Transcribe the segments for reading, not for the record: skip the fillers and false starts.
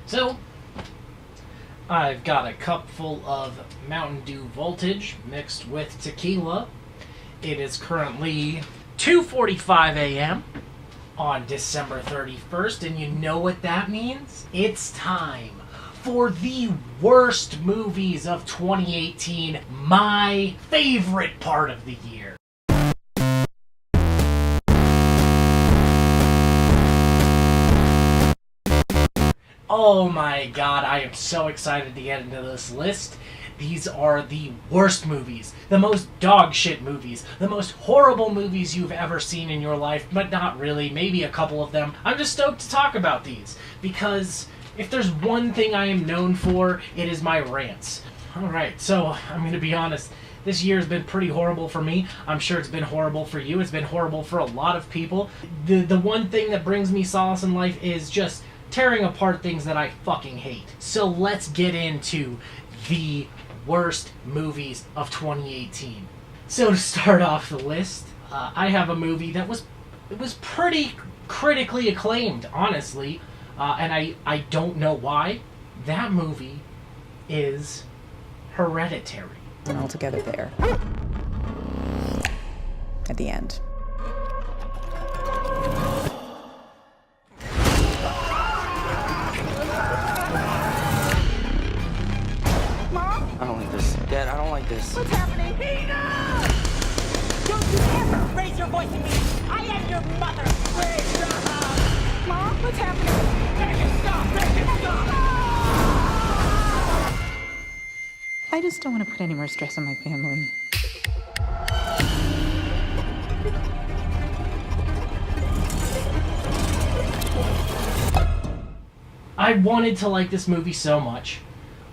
So, I've got a cup full of Mountain Dew Voltage mixed with tequila. It is currently 2:45 a.m. on December 31st, and you know what that means? It's time for the worst movies of 2018, my favorite part of the year. Oh my god, I am so excited to get into this list. These are the worst movies, the most dog shit movies, the most horrible movies you've ever seen in your life, but not really, maybe a couple of them. I'm just stoked to talk about these, because if there's one thing I am known for, it is my rants. Alright, so I'm going to be honest. This year has been pretty horrible for me. I'm sure it's been horrible for you. It's been horrible for a lot of people. The one thing that brings me solace in life is just tearing apart things that I fucking hate. So let's get into the worst movies of 2018. So to start off the list, I have a movie that was pretty critically acclaimed, honestly, and I don't know why. That movie is Hereditary. And all together there. At the end. I don't like this. Dad, I don't like this. What's happening? Tina! Don't you ever raise your voice at me! I am your mother! Please stop! Mom, what's happening? Make it stop! Make it stop! I just don't want to put any more stress on my family. I wanted to like this movie so much.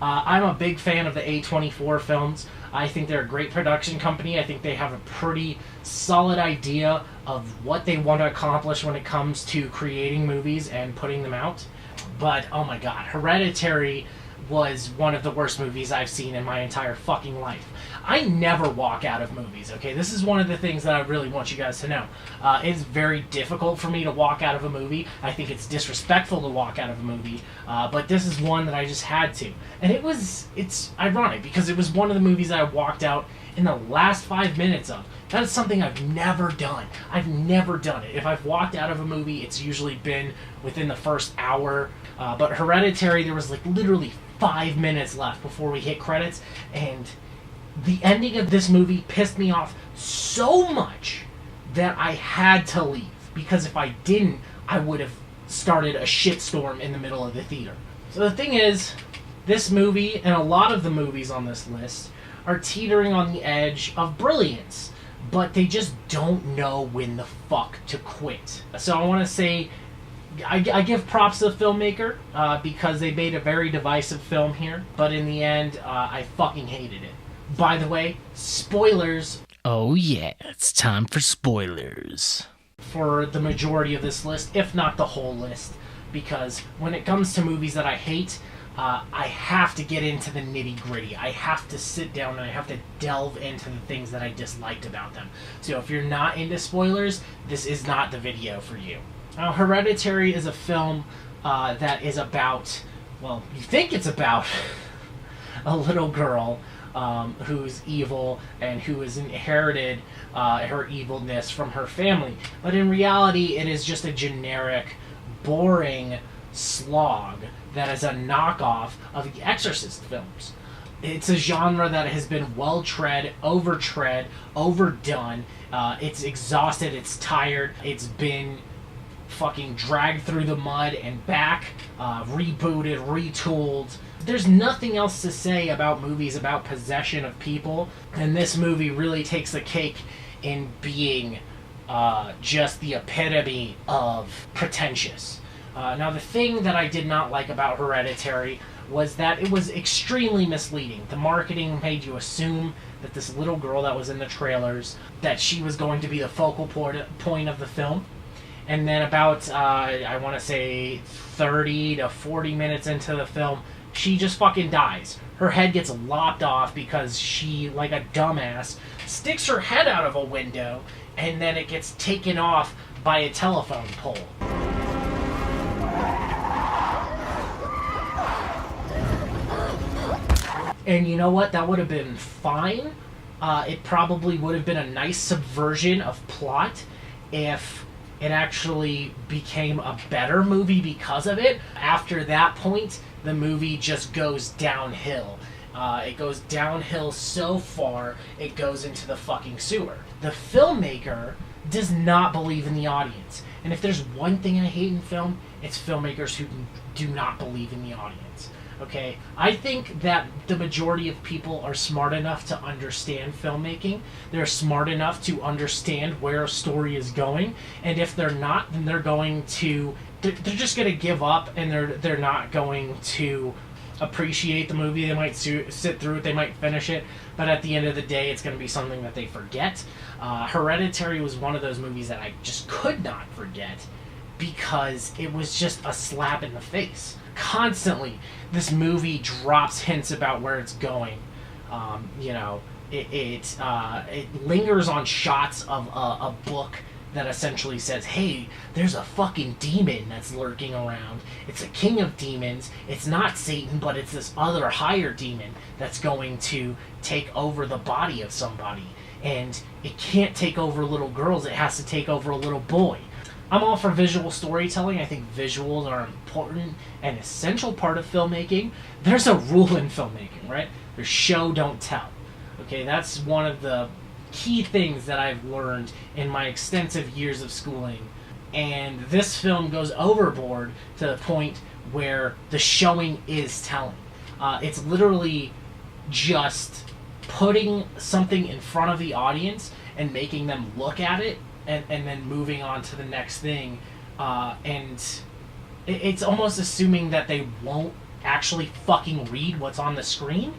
I'm a big fan of the A24 films. I think they're a great production company. I think they have a pretty solid idea of what they want to accomplish when it comes to creating movies and putting them out. But, oh my god, Hereditary was one of the worst movies I've seen in my entire fucking life. I never walk out of movies, okay? This is one of the things that I really want you guys to know. It's very difficult for me to walk out of a movie. I think it's disrespectful to walk out of a movie, but this is one that I just had to. And it's ironic, because it was one of the movies that I walked out in the last 5 minutes of. That is something I've never done. I've never done it. If I've walked out of a movie, it's usually been within the first hour. But Hereditary, there was like literally 5 minutes left before we hit credits, and the ending of this movie pissed me off so much that I had to leave, because if I didn't, I would have started a shitstorm in the middle of the theater. So the thing is, this movie and a lot of the movies on this list are teetering on the edge of brilliance, but they just don't know when the fuck to quit. So I want to say I give props to the filmmaker because they made a very divisive film here, but in the end, I fucking hated it. By the way, spoilers. Oh yeah, it's time for spoilers. For the majority of this list, if not the whole list, because when it comes to movies that I hate, I have to get into the nitty-gritty. I have to sit down and I have to delve into the things that I disliked about them. So if you're not into spoilers, this is not the video for you. Now, Hereditary is a film that is about, well, you think it's about a little girl who's evil and who has inherited her evilness from her family. But in reality, it is just a generic, boring slog that is a knockoff of the Exorcist films. It's a genre that has been well-tread, overtread, overdone. It's exhausted, it's tired, it's been fucking dragged through the mud and back, rebooted, retooled. There's nothing else to say about movies about possession of people, and this movie really takes the cake in being just the epitome of pretentious. Now, the thing that I did not like about Hereditary was that it was extremely misleading. The marketing made you assume that this little girl that was in the trailers, that she was going to be the focal point of the film. And then about, I want to say, 30 to 40 minutes into the film, she just fucking dies. Her head gets lopped off because she, like a dumbass, sticks her head out of a window, and then it gets taken off by a telephone pole. And you know what? That would have been fine. It probably would have been a nice subversion of plot if it actually became a better movie because of it. After that point, the movie just goes downhill. It goes downhill so far, it goes into the fucking sewer. The filmmaker does not believe in the audience. And if there's one thing I hate in film, it's filmmakers who do not believe in the audience. Okay? I think that the majority of people are smart enough to understand filmmaking. They're smart enough to understand where a story is going. And if they're not, then they're just going to give up, and they're not going to appreciate the movie. They might sit through it, they might finish it, but at the end of the day, it's going to be something that they forget. Hereditary was one of those movies that I just could not forget because it was just a slap in the face. Constantly, this movie drops hints about where it's going. It lingers on shots of a book that essentially says, hey, there's a fucking demon that's lurking around. It's a king of demons. It's not Satan, but it's this other higher demon that's going to take over the body of somebody. And it can't take over little girls. It has to take over a little boy. I'm all for visual storytelling. I think visuals are an important and essential part of filmmaking. There's a rule in filmmaking, right? There's show, don't tell. Okay, that's one of the key things that I've learned in my extensive years of schooling. And this film goes overboard to the point where the showing is telling. It's literally just putting something in front of the audience and making them look at it and then moving on to the next thing. And it's almost assuming that they won't actually fucking read what's on the screen.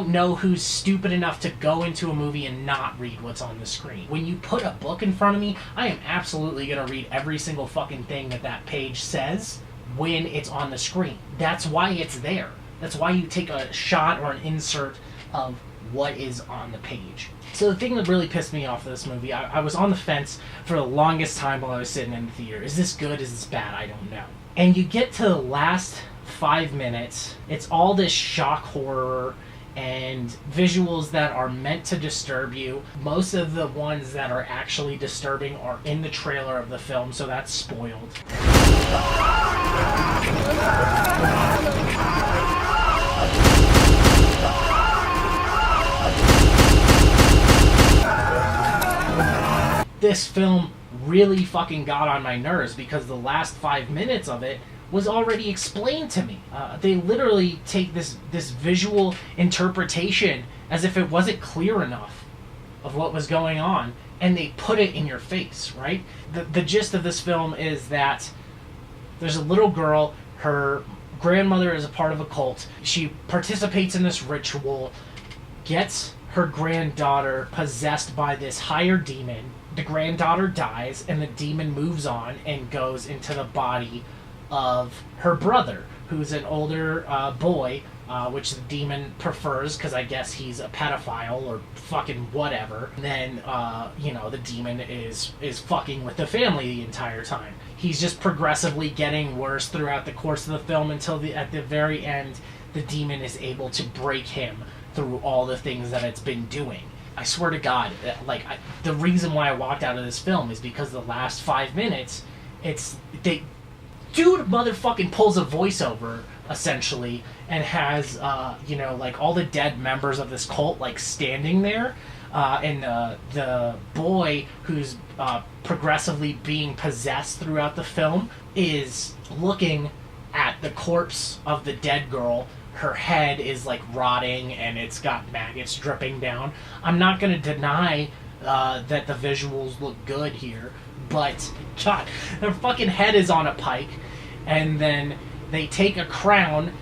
Know who's stupid enough to go into a movie and not read what's on the screen. When you put a book in front of me, I am absolutely going to read every single fucking thing that page says when it's on the screen. That's why it's there. That's why you take a shot or an insert of what is on the page. So the thing that really pissed me off of this movie, I was on the fence for the longest time while I was sitting in the theater. Is this good? Is this bad? I don't know. And you get to the last 5 minutes, it's all this shock horror and visuals that are meant to disturb you. Most of the ones that are actually disturbing are in the trailer of the film, so that's spoiled. This film really fucking got on my nerves because the last 5 minutes of it was already explained to me. They literally take this visual interpretation as if it wasn't clear enough of what was going on, and they put it in your face, right? The gist of this film is that there's a little girl, her grandmother is a part of a cult. She participates in this ritual, gets her granddaughter possessed by this higher demon. The granddaughter dies, and the demon moves on and goes into the body of her brother, who's an older boy, which the demon prefers because I guess he's a pedophile or fucking whatever. And then, the demon is fucking with the family the entire time. He's just progressively getting worse throughout the course of the film until at the very end, the demon is able to break him through all the things that it's been doing. I swear to God, the reason why I walked out of this film is because the last 5 minutes, dude motherfucking pulls a voiceover, essentially, and has, all the dead members of this cult, standing there, and the boy who's progressively being possessed throughout the film is looking at the corpse of the dead girl. Her head is, rotting, and it's got maggots dripping down. I'm not going to deny that the visuals look good here, but, God, her fucking head is on a pike, and then they take a crown,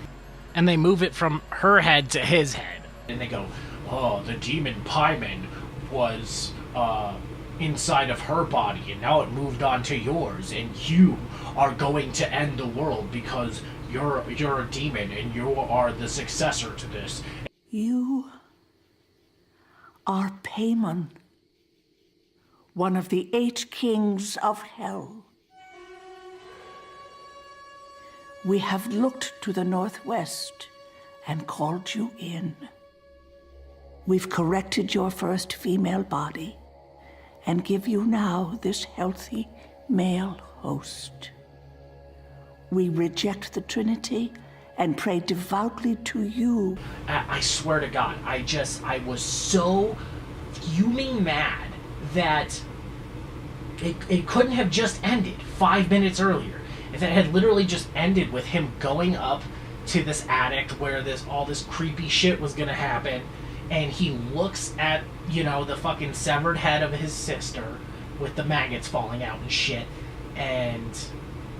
and they move it from her head to his head. And they go, oh, the demon pieman was inside of her body, and now it moved on to yours, and you are going to end the world because you're a demon and you are the successor to this. You are Paimon, one of the 8 kings of hell. We have looked to the northwest and called you in. We've corrected your first female body and give you now this healthy male host. We reject the Trinity and pray devoutly to you. I swear to God, I was so fuming mad that it couldn't have just ended 5 minutes earlier. If it had literally just ended with him going up to this attic where all this creepy shit was gonna happen, and he looks at, the fucking severed head of his sister with the maggots falling out and shit, and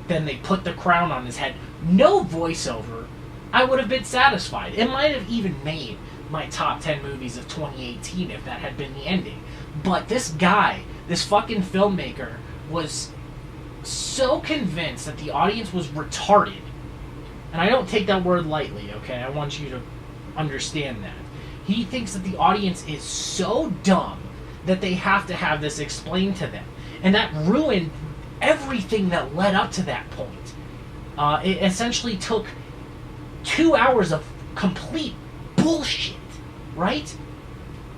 then they put the crown on his head. No voiceover. I would have been satisfied. It might have even made my top 10 movies of 2018 if that had been the ending. But this guy, this fucking filmmaker, was so convinced that the audience was retarded. And I don't take that word lightly, okay? I want you to understand that. He thinks that the audience is so dumb that they have to have this explained to them. And that ruined everything that led up to that point. It essentially took 2 hours of complete bullshit, right?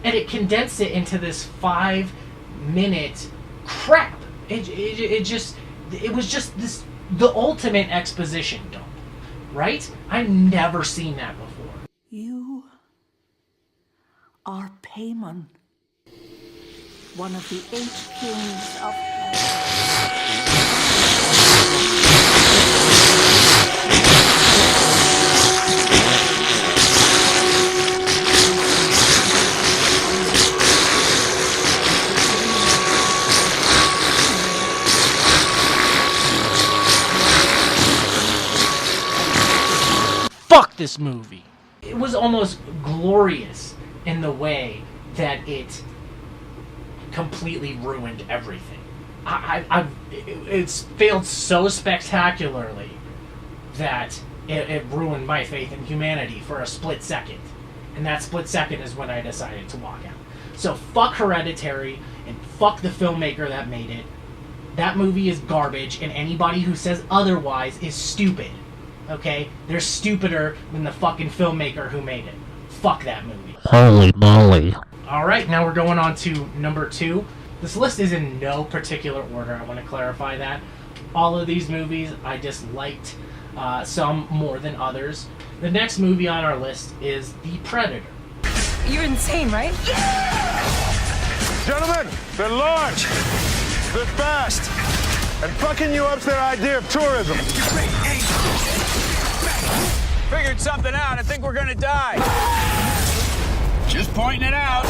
And it condensed it into this 5-minute crap. It was just the ultimate exposition dump, right? I've never seen that before. You are Paimon, one of the 8 kings of hell. Fuck this movie. It was almost glorious in the way that it completely ruined everything. It's failed so spectacularly that it ruined my faith in humanity for a split second. And that split second is when I decided to walk out. So fuck Hereditary and fuck the filmmaker that made it. That movie is garbage, and anybody who says otherwise is stupid. Okay? They're stupider than the fucking filmmaker who made it. Fuck that movie. Holy moly. Alright, now we're going on to number 2. This list is in no particular order, I want to clarify that. All of these movies I disliked, some more than others. The next movie on our list is The Predator. You're insane, right? Gentlemen, they're large, they're fast, and fucking you up's their idea of tourism. Figured something out. I think we're gonna die. Just pointing it out.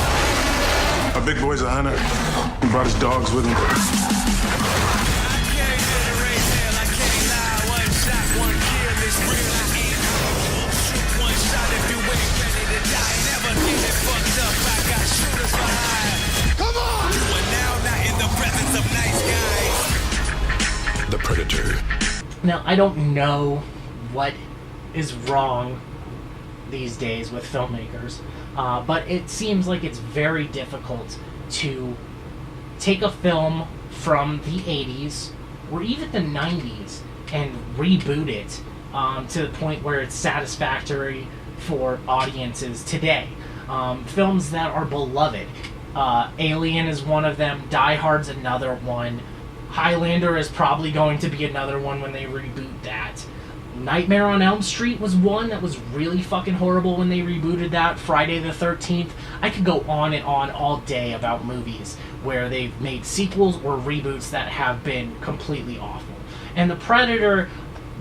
Our big boy's a hunter. He brought his dogs with him. Come on! You are now not in the presence of nice guys. The Predator. Now, I don't know what is wrong these days with filmmakers, but it seems like it's very difficult to take a film from the 80s or even the 90s and reboot it to the point where it's satisfactory for audiences today. Films that are beloved. Alien is one of them. Die Hard's another one. Highlander is probably going to be another one when they reboot that. Nightmare on Elm Street was one that was really fucking horrible when they rebooted that. Friday the 13th. I could go on and on all day about movies where they've made sequels or reboots that have been completely awful. And The Predator,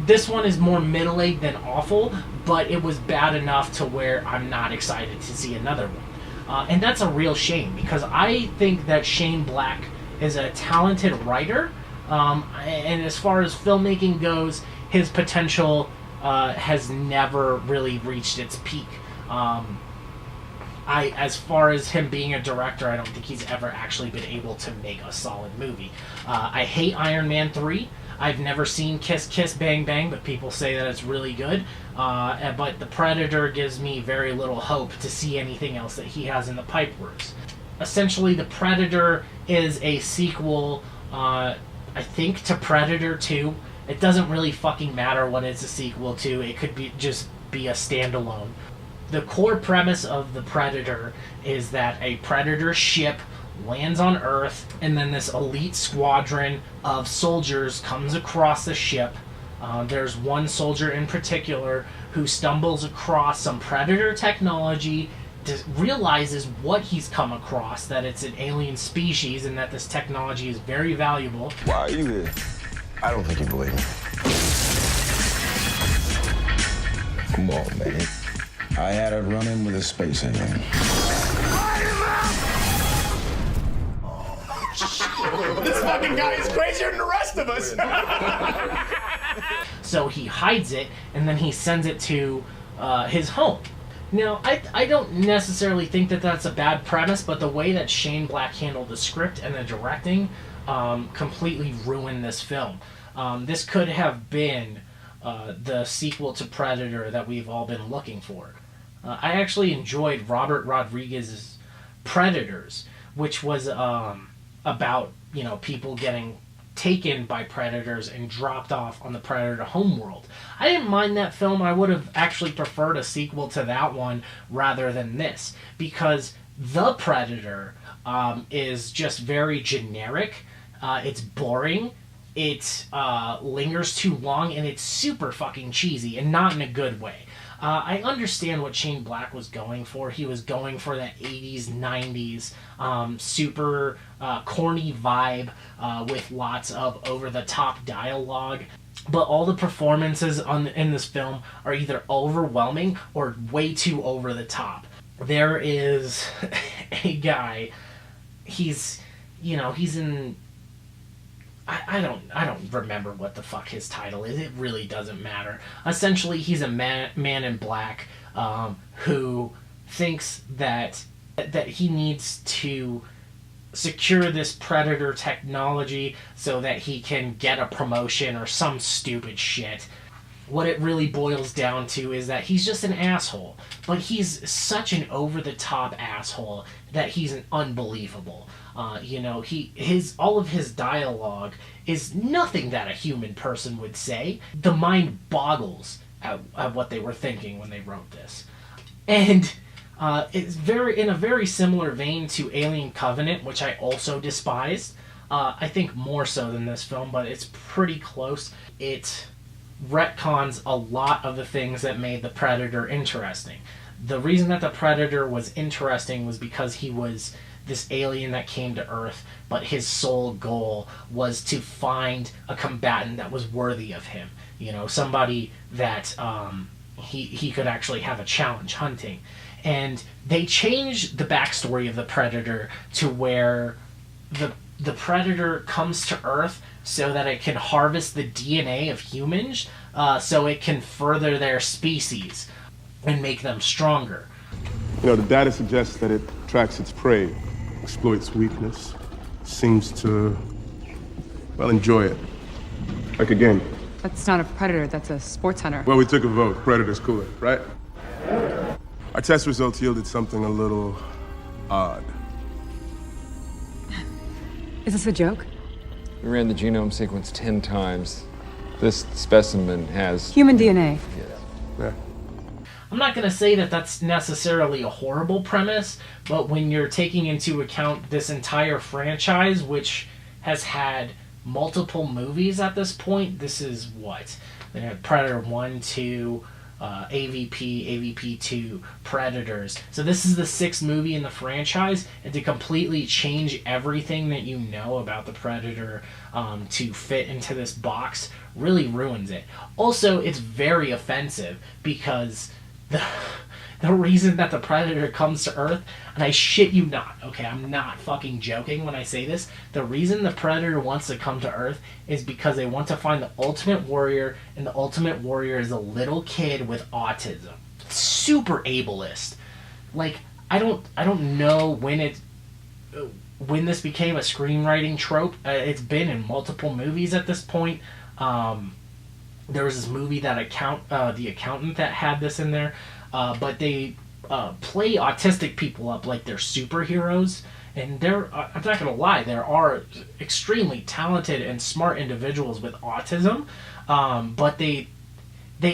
this one is more middle-aged than awful, but it was bad enough to where I'm not excited to see another one. And that's a real shame, because I think that Shane Black is a talented writer, and as far as filmmaking goes, his potential has never really reached its peak. as far as him being a director, I don't think he's ever actually been able to make a solid movie. I hate Iron Man 3. I've never seen Kiss Kiss Bang Bang, but people say that it's really good. But The Predator gives me very little hope to see anything else that he has in the pipe works. Essentially, The Predator is a sequel, I think, to Predator 2. It doesn't really fucking matter what it's a sequel to. It could be just be a standalone. The core premise of The Predator is that a Predator ship lands on Earth, and then this elite squadron of soldiers comes across the ship. There's one soldier in particular who stumbles across some Predator technology, realizes what he's come across, that it's an alien species and that this technology is very valuable. Why are you here? I don't think you believe me. Come on, man. I had a run-in with a space alien. This fucking guy is crazier than the rest of us. So he hides it, and then he sends it to his home. Now, I don't necessarily think that that's a bad premise, but the way that Shane Black handled the script and the directing completely ruined this film. This could have been the sequel to Predator that we've all been looking for. I actually enjoyed Robert Rodriguez's Predators, which was about, people getting taken by predators and dropped off on the Predator homeworld. I didn't mind that film. I would have actually preferred a sequel to that one rather than this, because The Predator is just very generic. It's boring. It lingers too long, and it's super fucking cheesy, and not in a good way. I understand what Shane Black was going for. He was going for that 80s, 90s, super corny vibe with lots of over-the-top dialogue. But all the performances in this film are either overwhelming or way too over-the-top. There is a guy, he's in... I don't remember what the fuck his title is. It really doesn't matter. Essentially, he's a man in black who thinks that he needs to secure this Predator technology so that he can get a promotion or some stupid shit. What it really boils down to is that he's just an asshole. But he's such an over-the-top asshole that he's unbelievable. All of his dialogue is nothing that a human person would say. The mind boggles at what they were thinking when they wrote this. And it's in a very similar vein to Alien Covenant, which I also despised. I think more so than this film, but it's pretty close. It retcons a lot of the things that made the Predator interesting. The reason that the Predator was interesting was because he was this alien that came to Earth, but his sole goal was to find a combatant that was worthy of him. Somebody that he could actually have a challenge hunting. And they changed the backstory of the Predator to where the Predator comes to Earth so that it can harvest the DNA of humans, so it can further their species and make them stronger. The data suggests that it tracks its prey, exploits weakness, seems to, enjoy it. Like a game. That's not a predator, that's a sports hunter. Well, we took a vote. Predator's cooler, right? Our test results yielded something a little odd. Is this a joke? We ran the genome sequence 10 times. This specimen has... Human DNA. Yeah. I'm not going to say that that's necessarily a horrible premise, but when you're taking into account this entire franchise, which has had multiple movies at this point, this is what? They had Predator 1, 2, AVP, AVP2, Predators. So this is the 6th movie in the franchise, and to completely change everything that you know about the Predator to fit into this box really ruins it. Also, it's very offensive because the reason that the Predator comes to Earth, and I shit you not, okay, I'm not fucking joking when I say this, the reason the Predator wants to come to Earth is because they want to find the Ultimate Warrior, and the Ultimate Warrior is a little kid with autism. Super ableist. Like, I don't know when this became a screenwriting trope. It's been in multiple movies at this point. There was this movie that The Accountant that had this in there, but they play autistic people up like they're superheroes. And I'm not gonna lie, there are extremely talented and smart individuals with autism, but they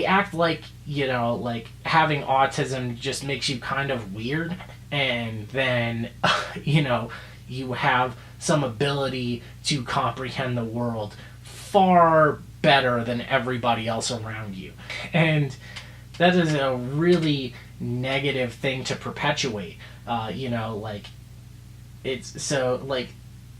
act like, like having autism just makes you kind of weird, and then you have some ability to comprehend the world far better than everybody else around you. And that is a really negative thing to perpetuate. It's so, like,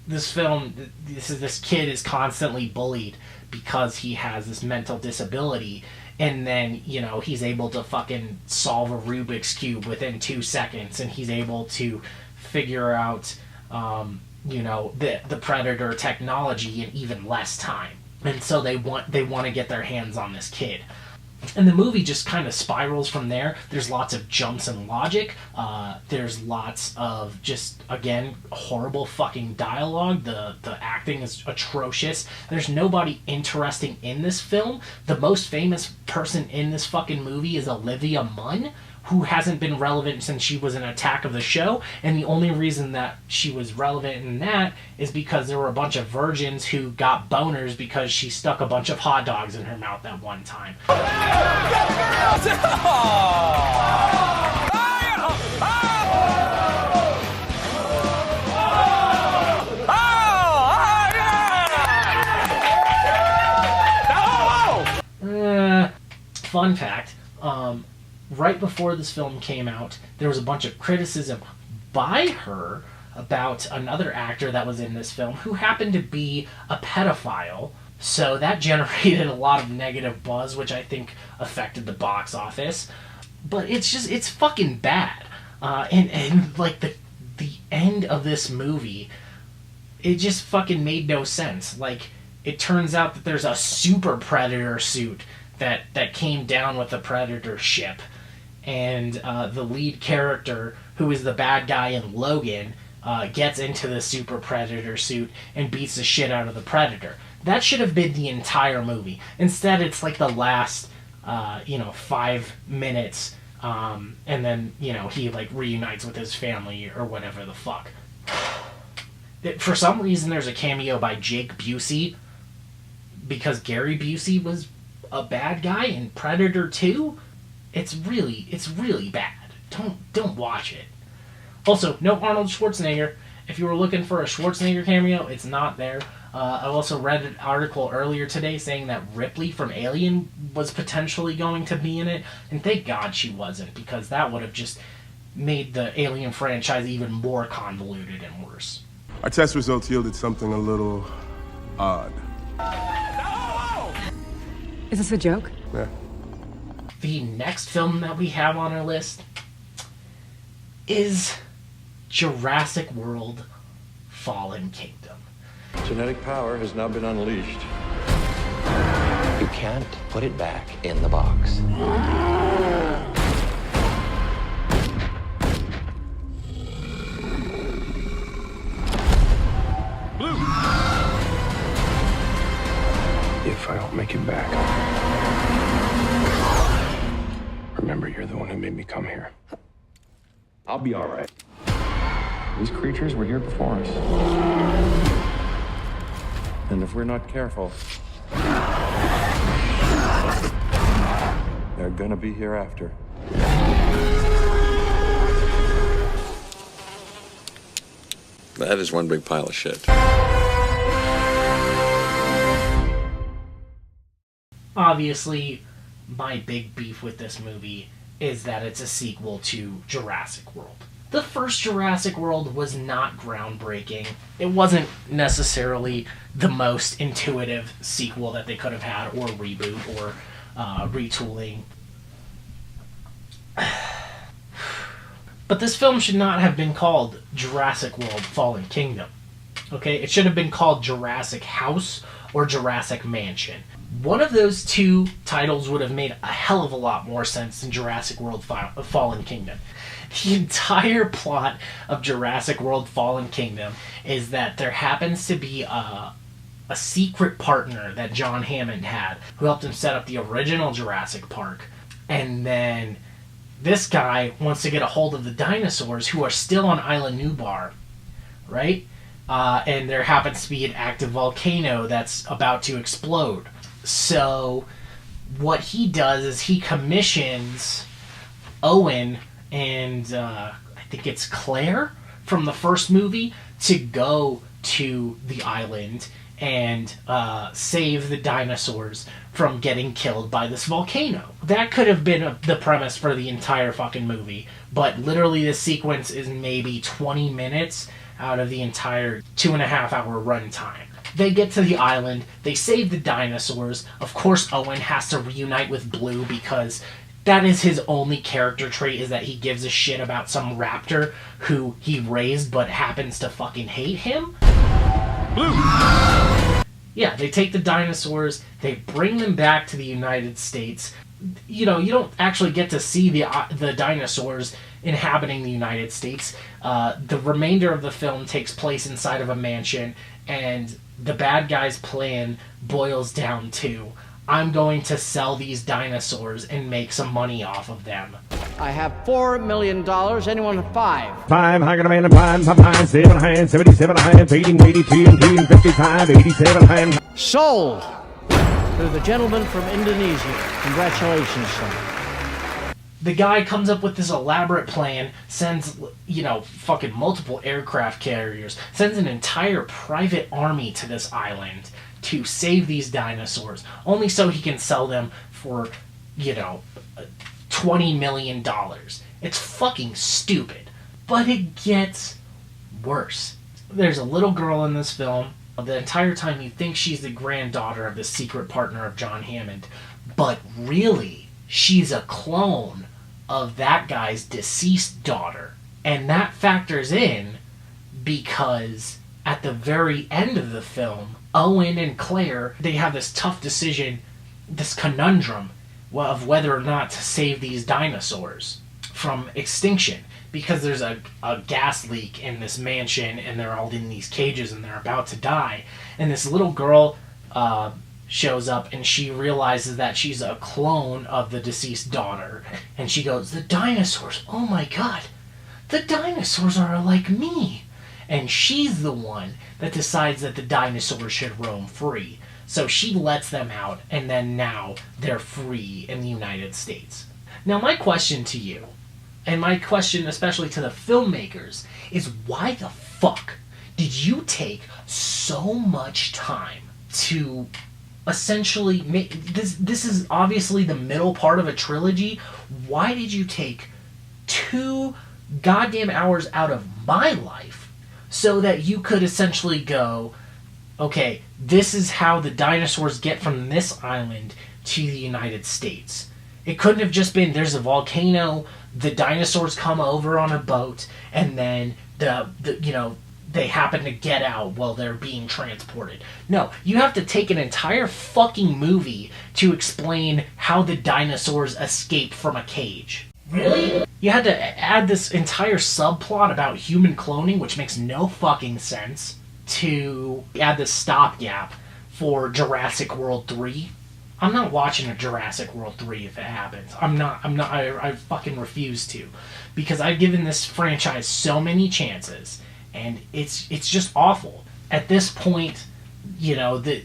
this film, this kid is constantly bullied because he has this mental disability, and then, he's able to fucking solve a Rubik's Cube within 2 seconds, and he's able to figure out, the Predator technology in even less time. And so they want to get their hands on this kid. And the movie just kind of spirals from there. There's lots of jumps in logic. There's lots of just, again, horrible fucking dialogue. The acting is atrocious. There's nobody interesting in this film. The most famous person in this fucking movie is Olivia Munn, who hasn't been relevant since she was in Attack of the Show, and the only reason that she was relevant in that is because there were a bunch of virgins who got boners because she stuck a bunch of hot dogs in her mouth at one time. Fun fact, right before this film came out, there was a bunch of criticism by her about another actor that was in this film who happened to be a pedophile. So that generated a lot of negative buzz, which I think affected the box office. But it's fucking bad. And like the end of this movie, it just fucking made no sense. Like, it turns out that there's a super Predator suit that came down with the Predator ship. And the lead character, who is the bad guy in Logan, gets into the Super Predator suit and beats the shit out of the Predator. That should have been the entire movie. Instead, it's like the last, 5 minutes, and then, he, like, reunites with his family or whatever the fuck. For some reason, there's a cameo by Jake Busey, because Gary Busey was a bad guy in Predator 2. It's really bad. Don't watch it. Also, no Arnold Schwarzenegger. If you were looking for a Schwarzenegger cameo, it's not there. I also read an article earlier today saying that Ripley from Alien was potentially going to be in it, and thank God she wasn't, because that would have just made the Alien franchise even more convoluted and worse. Our test results yielded something a little odd. Is this a joke? Yeah. The next film that we have on our list is Jurassic World: Fallen Kingdom. Genetic power has now been unleashed. You can't put it back in the box. Blue! If I don't make it back, remember, you're the one who made me come here. I'll be all right. These creatures were here before us. And if we're not careful, they're gonna be here after. That is one big pile of shit. Obviously, my big beef with this movie is that it's a sequel to Jurassic World. The first Jurassic World was not groundbreaking. It wasn't necessarily the most intuitive sequel that they could have had, or reboot, or retooling. But this film should not have been called Jurassic World: Fallen Kingdom. Okay? It should have been called Jurassic House or Jurassic Mansion. One of those two titles would have made a hell of a lot more sense than Jurassic World: Fallen Kingdom. The entire plot of Jurassic World Fallen Kingdom is that there happens to be a secret partner that John Hammond had who helped him set up the original Jurassic Park. And then this guy wants to get a hold of the dinosaurs who are still on Isla Nublar, right? And there happens to be an active volcano that's about to explode. So what he does is he commissions Owen and I think it's Claire from the first movie to go to the island and save the dinosaurs from getting killed by this volcano. That could have been the premise for the entire fucking movie, but literally this sequence is maybe 20 minutes out of the entire 2.5-hour runtime. They get to the island, they save the dinosaurs. Of course Owen has to reunite with Blue because that is his only character trait, is that he gives a shit about some raptor who he raised but happens to fucking hate him. Blue! Yeah, they take the dinosaurs, they bring them back to the United States. You know, you don't actually get to see the dinosaurs inhabiting the United States. The remainder of the film takes place inside of a mansion, and the bad guy's plan boils down to, I'm going to sell these dinosaurs and make some money off of them. I have $4 million. Anyone have 5? 500 man, 7 hands, 77 hands, 18, 82, 55, 87 hands. Sold to the gentleman from Indonesia. Congratulations, son. The guy comes up with this elaborate plan, sends, fucking multiple aircraft carriers, sends an entire private army to this island to save these dinosaurs, only so he can sell them for, $20 million. It's fucking stupid. But it gets worse. There's a little girl in this film. The entire time you think she's the granddaughter of the secret partner of John Hammond, but really, she's a clone of that guy's deceased daughter. And that factors in because at the very end of the film, Owen and Claire, they have this tough decision, this conundrum of whether or not to save these dinosaurs from extinction, because there's a gas leak in this mansion and they're all in these cages and they're about to die. And this little girl shows up and she realizes that she's a clone of the deceased daughter. And she goes, the dinosaurs, oh my god, the dinosaurs are like me. And she's the one that decides that the dinosaurs should roam free. So she lets them out, and then now they're free in the United States. Now my question to you, and my question especially to the filmmakers, is why the fuck did you take so much time to essentially make... This is obviously the middle part of a trilogy. Why did you take 2 goddamn hours out of my life so that you could essentially go, okay, this is how the dinosaurs get from this island to the United States. It couldn't have just been, there's a volcano, the dinosaurs come over on a boat, and then they happen to get out while they're being transported. No, you have to take an entire fucking movie to explain how the dinosaurs escape from a cage. Really? You had to add this entire subplot about human cloning, which makes no fucking sense, to add this stopgap for Jurassic World 3. I'm not watching a Jurassic World 3 if it happens. I fucking refuse to. Because I've given this franchise so many chances, and it's just awful. At this point, the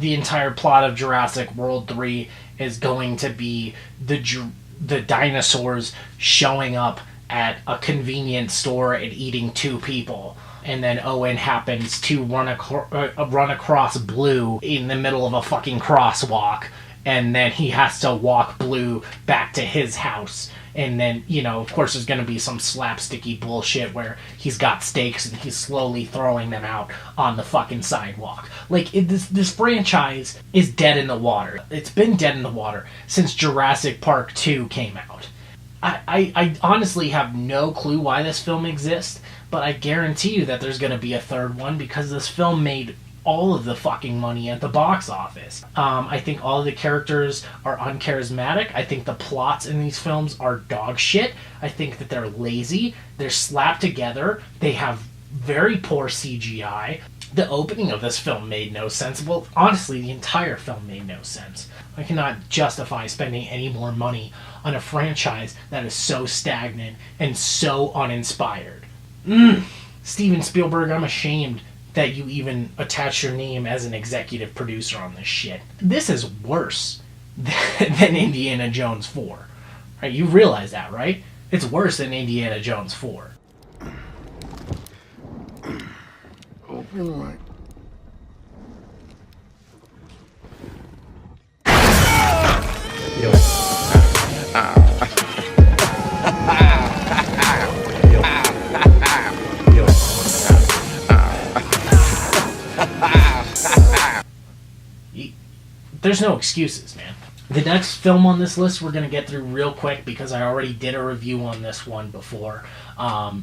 entire plot of Jurassic World 3 is going to be the dinosaurs showing up at a convenience store and eating 2 people. And then Owen happens to run across Blue in the middle of a fucking crosswalk. And then he has to walk Blue back to his house. And then, of course there's going to be some slapsticky bullshit where he's got stakes and he's slowly throwing them out on the fucking sidewalk. Like, this franchise is dead in the water. It's been dead in the water since Jurassic Park 2 came out. I honestly have no clue why this film exists, but I guarantee you that there's going to be a third one because this film made all of the fucking money at the box office. I think all of the characters are uncharismatic. I think the plots in these films are dog shit. I think that they're lazy. They're slapped together. They have very poor CGI. The opening of this film made no sense. Well, honestly, the entire film made no sense. I cannot justify spending any more money on a franchise that is so stagnant and so uninspired. Steven Spielberg, I'm ashamed that you even attach your name as an executive producer on this shit. This is worse than Indiana Jones 4. Right? You realize that, right? It's worse than Indiana Jones 4. Open right. There's no excuses, man. The next film on this list we're going to get through real quick because I already did a review on this one before.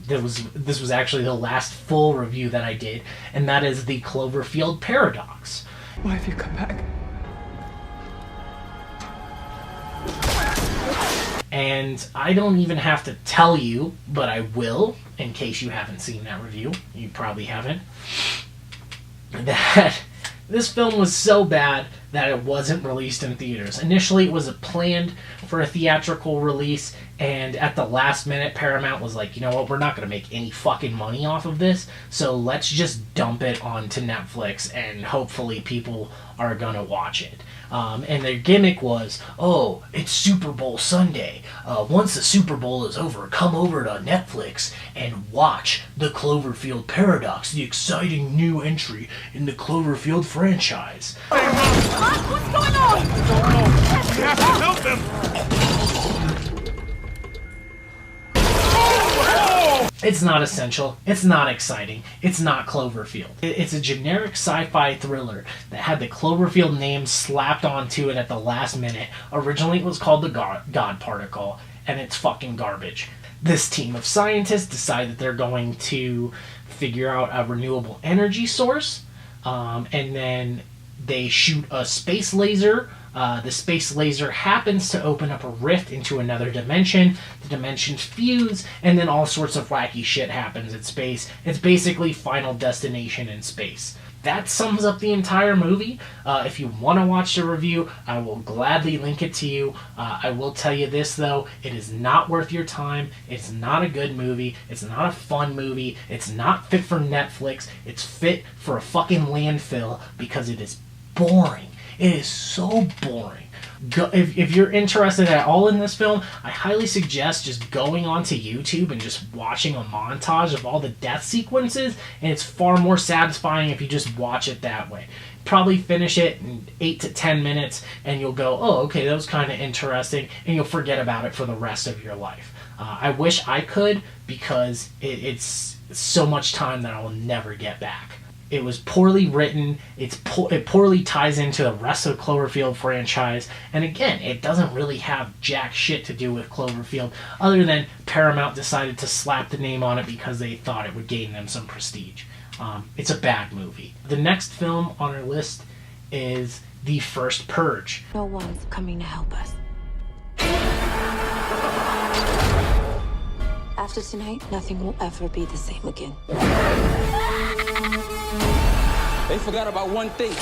This was actually the last full review that I did, and that is the Cloverfield Paradox. Why have you come back? And I don't even have to tell you, but I will, in case you haven't seen that review. You probably haven't. That this film was so bad that it wasn't released in theaters. Initially, it was planned for a theatrical release, and at the last minute, Paramount was like, you know what, we're not going to make any fucking money off of this, so let's just dump it onto Netflix, and hopefully people are going to watch it. And their gimmick was, oh, it's Super Bowl Sunday. Once the Super Bowl is over, come over to Netflix and watch the Cloverfield Paradox, the exciting new entry in the Cloverfield franchise. What's going on? You have to help him! It's not essential. It's not exciting. It's not Cloverfield. It's a generic sci-fi thriller that had the Cloverfield name slapped onto it at the last minute. Originally it was called the God Particle, and it's fucking garbage. This team of scientists decide that they're going to figure out a renewable energy source, and then they shoot a space laser. The space laser happens to open up a rift into another dimension. The dimensions fuse, and then all sorts of wacky shit happens in space. It's basically Final Destination in space. That sums up the entire movie. If you want to watch the review, I will gladly link it to you. I will tell you this, though. It is not worth your time. It's not a good movie. It's not a fun movie. It's not fit for Netflix. It's fit for a fucking landfill because it is boring. It is so boring. If you're interested at all in this film, I highly suggest just going onto YouTube and just watching a montage of all the death sequences, and it's far more satisfying if you just watch it that way. Probably finish it in 8 to 10 minutes, and you'll go, oh, okay, that was kind of interesting, and you'll forget about it for the rest of your life. I wish I could, because it's so much time that I will never get back. It was poorly written, it poorly ties into the rest of the Cloverfield franchise, and again, it doesn't really have jack shit to do with Cloverfield, other than Paramount decided to slap the name on it because they thought it would gain them some prestige. It's a bad movie. The next film on our list is The First Purge. No one's coming to help us. After tonight, nothing will ever be the same again. They forgot about one thing.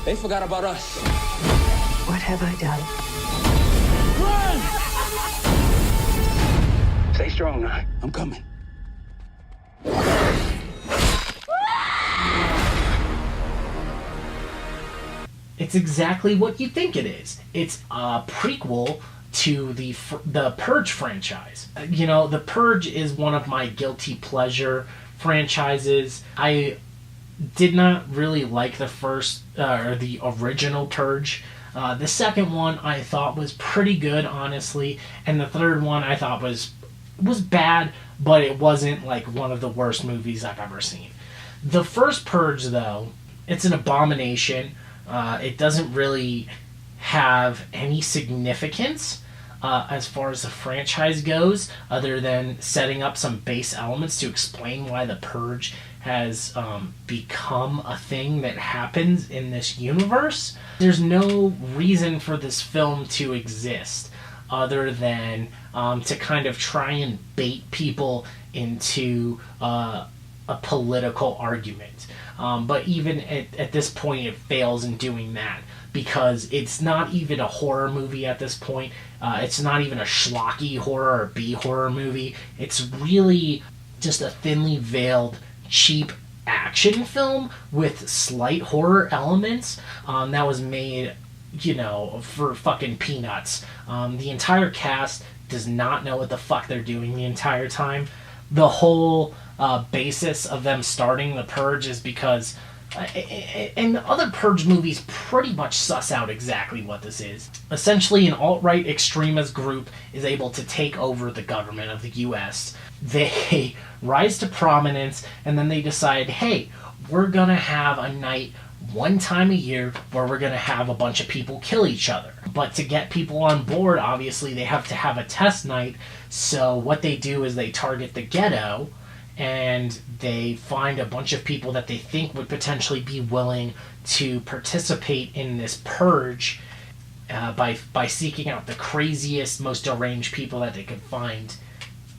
They forgot about us. What have I done? Run! Stay strong now. I'm coming. It's exactly what you think it is. It's a prequel to the Purge franchise. You know, the Purge is one of my guilty pleasure franchises. I did not really like the first or the original Purge. The second one I thought was pretty good, honestly, and the third one I thought was bad, but it wasn't like one of the worst movies I've ever seen. The first Purge, though, it's an abomination. It doesn't really have any significance as far as the franchise goes, other than setting up some base elements to explain why the Purge has become a thing that happens in this universe. There's no reason for this film to exist other than to kind of try and bait people into a political argument. But even at this point, it fails in doing that, because it's not even a horror movie at this point. It's not even a schlocky horror or B-horror movie. It's really just a thinly veiled, cheap action film with slight horror elements that was made, for fucking peanuts. The entire cast does not know what the fuck they're doing the entire time. The whole basis of them starting the Purge is because and other Purge movies pretty much suss out exactly what this is. Essentially, an alt-right extremist group is able to take over the government of the US. They rise to prominence, and then they decide, hey, we're gonna have a night one time a year where we're gonna have a bunch of people kill each other. But to get people on board, obviously, they have to have a test night. So what they do is they target the ghetto, and they find a bunch of people that they think would potentially be willing to participate in this purge by seeking out the craziest, most deranged people that they could find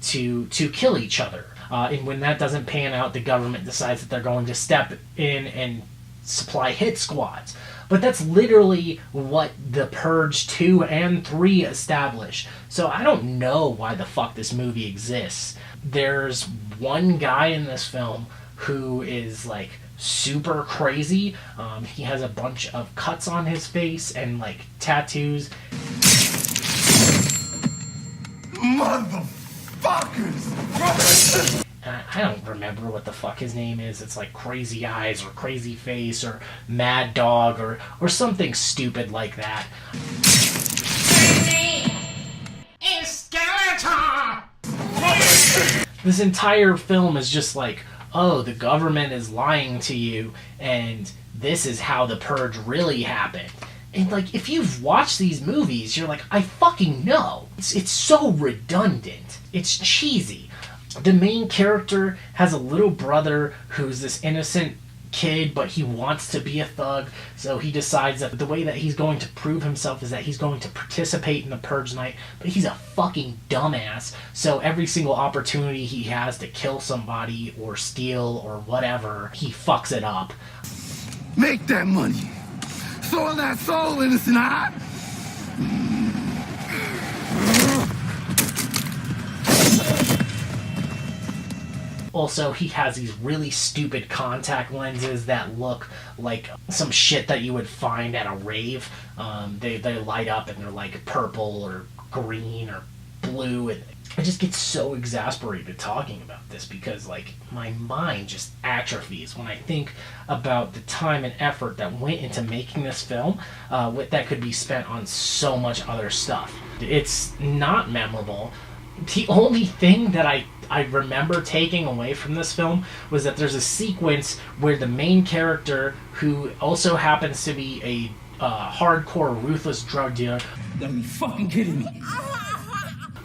to kill each other. And when that doesn't pan out, the government decides that they're going to step in and supply hit squads. But that's literally what the Purge 2 and 3 establish. So I don't know why the fuck this movie exists. There's one guy in this film who is like super crazy. He has a bunch of cuts on his face and like tattoos. Motherfuckers! I don't remember what the fuck his name is. It's like Crazy Eyes or Crazy Face or Mad Dog or something stupid like that. This entire film is just like, oh, the government is lying to you, and this is how the Purge really happened. And like, if you've watched these movies, you're like, I fucking know. It's so redundant. It's cheesy. The main character has a little brother who's this innocent kid, but he wants to be a thug, so he decides that the way that he's going to prove himself is that he's going to participate in the Purge night, but he's a fucking dumbass, so every single opportunity he has to kill somebody or steal or whatever, he fucks it up. Make that money. Soil that soul, innocent eye. Also, he has these really stupid contact lenses that look like some shit that you would find at a rave. They light up and they're like purple or green or blue. And I just get so exasperated talking about this because like my mind just atrophies when I think about the time and effort that went into making this film that could be spent on so much other stuff. It's not memorable. The only thing that I remember taking away from this film was that there's a sequence where the main character, who also happens to be a hardcore, ruthless drug dealer... You gotta be fucking kidding me.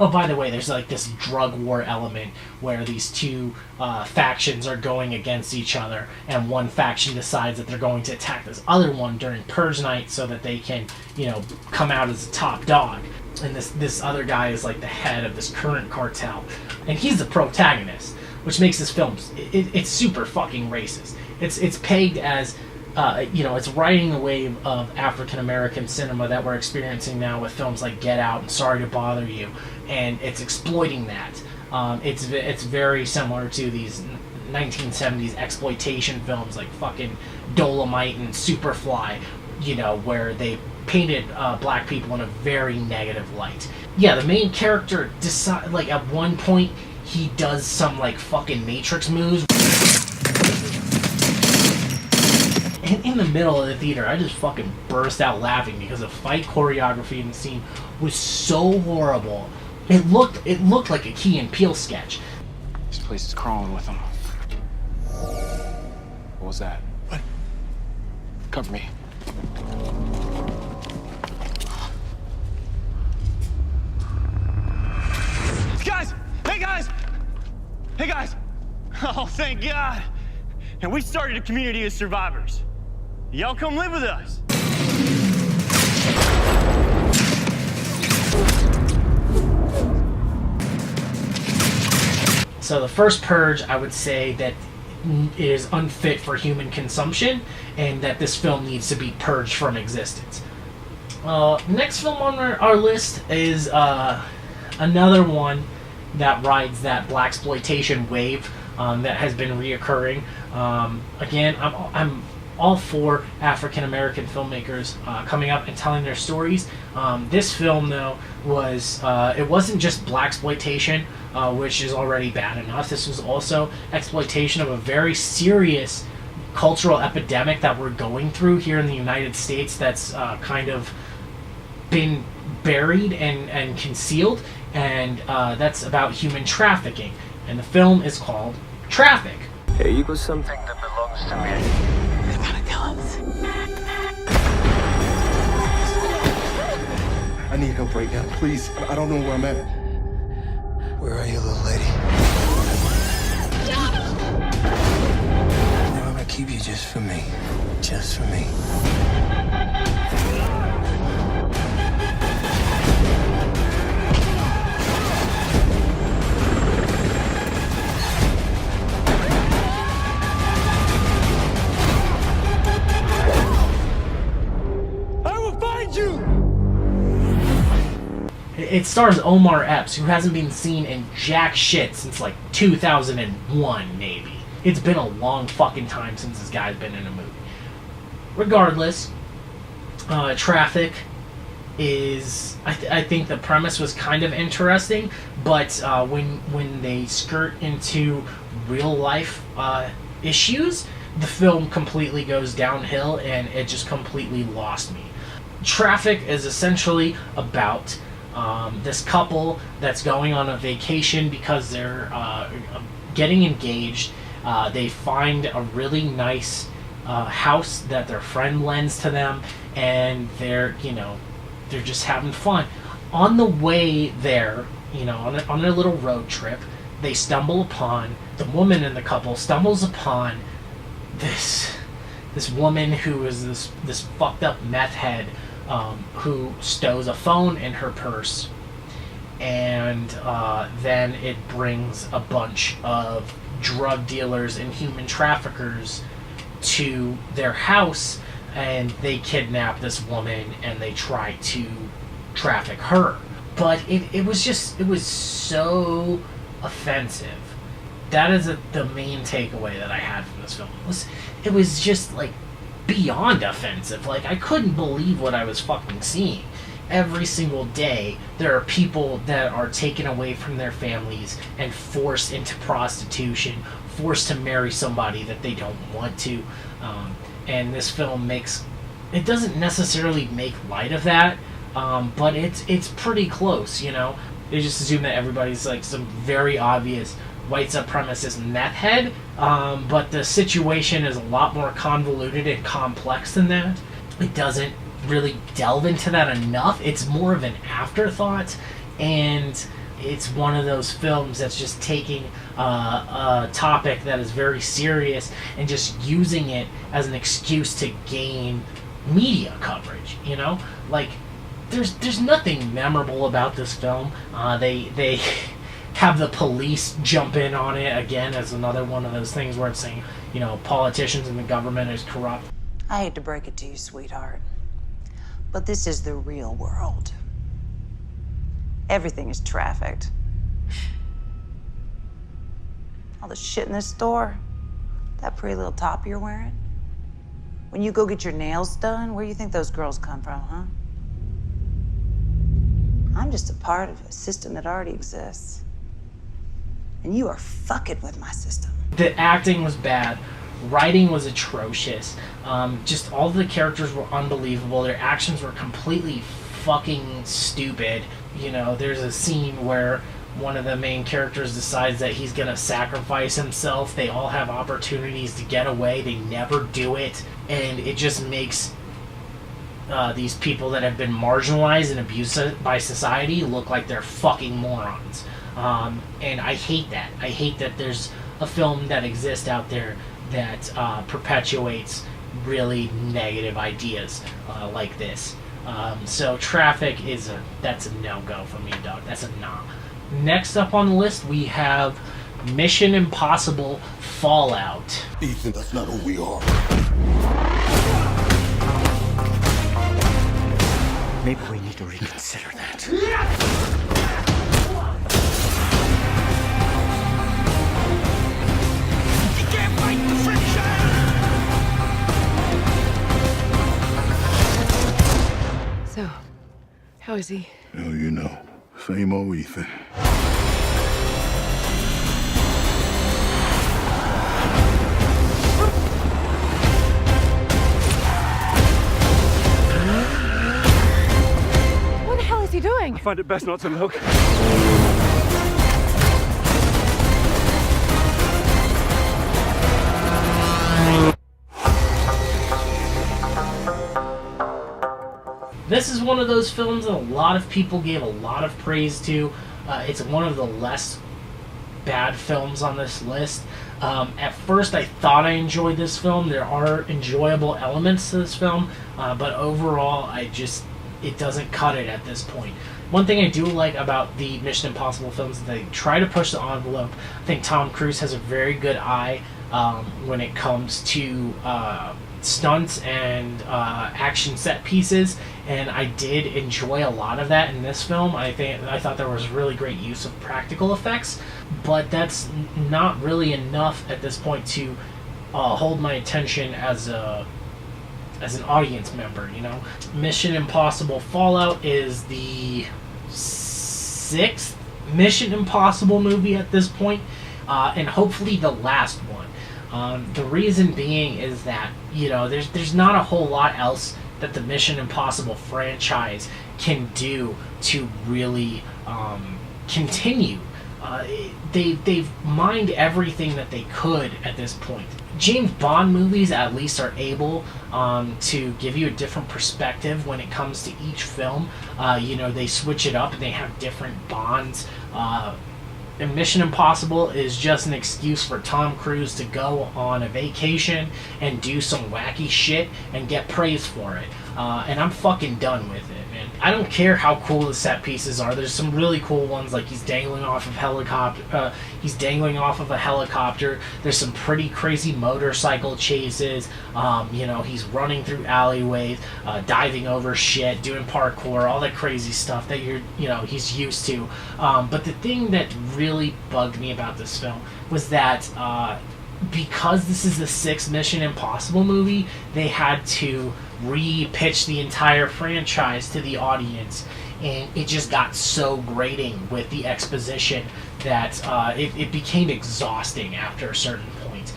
Oh, by the way, there's like this drug war element where these two factions are going against each other, and one faction decides that they're going to attack this other one during Purge night so that they can, come out as the top dog. And this other guy is like the head of this current cartel, and he's the protagonist, which makes this film it's super fucking racist. It's pegged as it's riding the wave of African American cinema that we're experiencing now with films like Get Out and Sorry to Bother You, and it's exploiting that. It's very similar to these 1970s exploitation films like fucking Dolomite and Superfly, where they painted black people in a very negative light. Yeah, the main character at one point he does some like fucking Matrix moves. And in the middle of the theater, I just fucking burst out laughing because the fight choreography in the scene was so horrible. It looked like a Key and Peele sketch. This place is crawling with them. What was that? What? Cover me. Guys! Hey, guys! Hey, guys! Oh, thank God! and we started a community of survivors. Y'all come live with us. So the First Purge, I would say that is unfit for human consumption, and that this film needs to be purged from existence. Next film on our list is another one that rides that blaxploitation wave that has been reoccurring. Again, I'm all for African American filmmakers coming up and telling their stories. This film, though, was it wasn't just blaxploitation, which is already bad enough. This was also exploitation of a very serious cultural epidemic that we're going through here in the United States that's kind of been buried and concealed, and that's about human trafficking. And the film is called Traffic. Here you got something that belongs to me. They want to kill us. I need help right now, please. I don't know where I'm at. Where are you, little lady? I'm gonna keep you just for me. Just for me. It stars Omar Epps, who hasn't been seen in jack shit since like 2001, maybe. It's been a long fucking time since this guy's been in a movie. Regardless, Traffic is... I think the premise was kind of interesting, but when they skirt into real life issues, the film completely goes downhill, and it just completely lost me. Traffic is essentially about this couple that's going on a vacation because they're getting engaged. They find a really nice house that their friend lends to them, and they're just having fun. On the way there, on their little road trip, they stumble upon, the woman in the couple stumbles upon this woman who is this fucked up meth head, who stows a phone in her purse, and then it brings a bunch of drug dealers and human traffickers to their house, and they kidnap this woman and they try to traffic her. But it was so offensive. That is the main takeaway that I had from this film. It was just like beyond offensive. Like, I couldn't believe what I was fucking seeing. Every single day, there are people that are taken away from their families and forced into prostitution, forced to marry somebody that they don't want to. And this film it doesn't necessarily make light of that, but it's pretty close, They just assume that everybody's like some very obvious white supremacist meth head, but the situation is a lot more convoluted and complex than that. It doesn't really delve into that enough. It's more of an afterthought, and it's one of those films that's just taking a topic that is very serious and just using it as an excuse to gain media coverage, Like, there's nothing memorable about this film. They have the police jump in on it again as another one of those things where it's saying, politicians and the government is corrupt. I hate to break it to you, sweetheart, but this is the real world. Everything is trafficked. All the shit in this store, that pretty little top you're wearing. When you go get your nails done, where do you think those girls come from, huh? I'm just a part of a system that already exists. And you are fucking with my system. The acting was bad. Writing was atrocious. Just all the characters were unbelievable. Their actions were completely fucking stupid. There's a scene where one of the main characters decides that he's gonna sacrifice himself. They all have opportunities to get away. They never do it. And it just makes these people that have been marginalized and abused by society look like they're fucking morons. And I hate that. I hate that there's a film that exists out there that perpetuates really negative ideas like this. So Traffic that's a no-go for me, dog. That's a nah. Next up on the list, we have Mission Impossible Fallout. Ethan, that's not who we are. Maybe we need to reconsider that. You can't fight the friction! So, how is he? Hell, you know. Same old Ethan. What the hell is he doing? I find it best not to look. This is one of those films that a lot of people gave a lot of praise to. It's one of the less bad films on this list. At first, I thought I enjoyed this film. There are enjoyable elements to this film, but overall, it doesn't cut it at this point. One thing I do like about the Mission Impossible films is they try to push the envelope. I think Tom Cruise has a very good eye when it comes to stunts and action set pieces, and I did enjoy a lot of that in this film. I thought there was really great use of practical effects, but that's not really enough at this point to hold my attention as an audience member, you know. Mission Impossible Fallout is the 6th Mission Impossible movie at this point, and hopefully the last one. The reason being is that, you know, there's not a whole lot else that the Mission Impossible franchise can do to really continue. They've mined everything that they could at this point. James Bond movies at least are able to give you a different perspective when it comes to each film. You know, they switch it up and they have different Bonds. And Mission Impossible is just an excuse for Tom Cruise to go on a vacation and do some wacky shit and get praise for it. And I'm fucking done with it, man. I don't care how cool the set pieces are. There's some really cool ones, like he's dangling off of a helicopter. There's some pretty crazy motorcycle chases. You know, he's running through alleyways, diving over shit, doing parkour, all that crazy stuff that he's used to. But the thing that really bugged me about this film was that because this is the 6th Mission Impossible movie, they had to re-pitch the entire franchise to the audience, and it just got so grating with the exposition that it became exhausting after a certain point.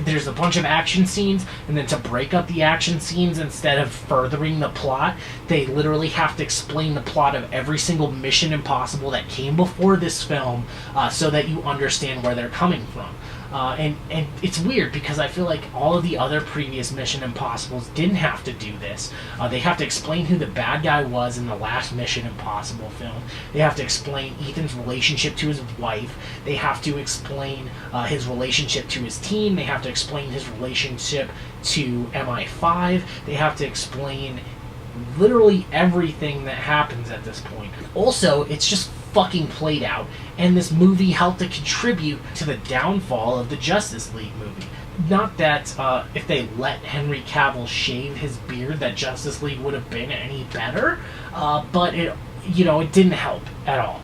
There's a bunch of action scenes, and then to break up the action scenes instead of furthering the plot, they literally have to explain the plot of every single Mission Impossible that came before this film so that you understand where they're coming from. And it's weird because I feel like all of the other previous Mission Impossibles didn't have to do this. They have to explain who the bad guy was in the last Mission Impossible film. They have to explain Ethan's relationship to his wife. They have to explain his relationship to his team. They have to explain his relationship to MI5. They have to explain literally everything that happens at this point. Also, it's just fucking played out, and this movie helped to contribute to the downfall of the Justice League movie. Not that if they let Henry Cavill shave his beard that Justice League would have been any better, but it didn't help at all.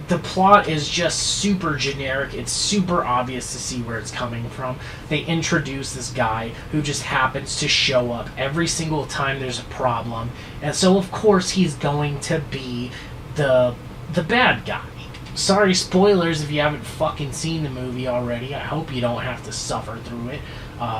The plot is just super generic. It's super obvious to see where it's coming from. They introduce this guy who just happens to show up every single time there's a problem, and so of course he's going to be the bad guy. Sorry, spoilers if you haven't fucking seen the movie already. I hope you don't have to suffer through it,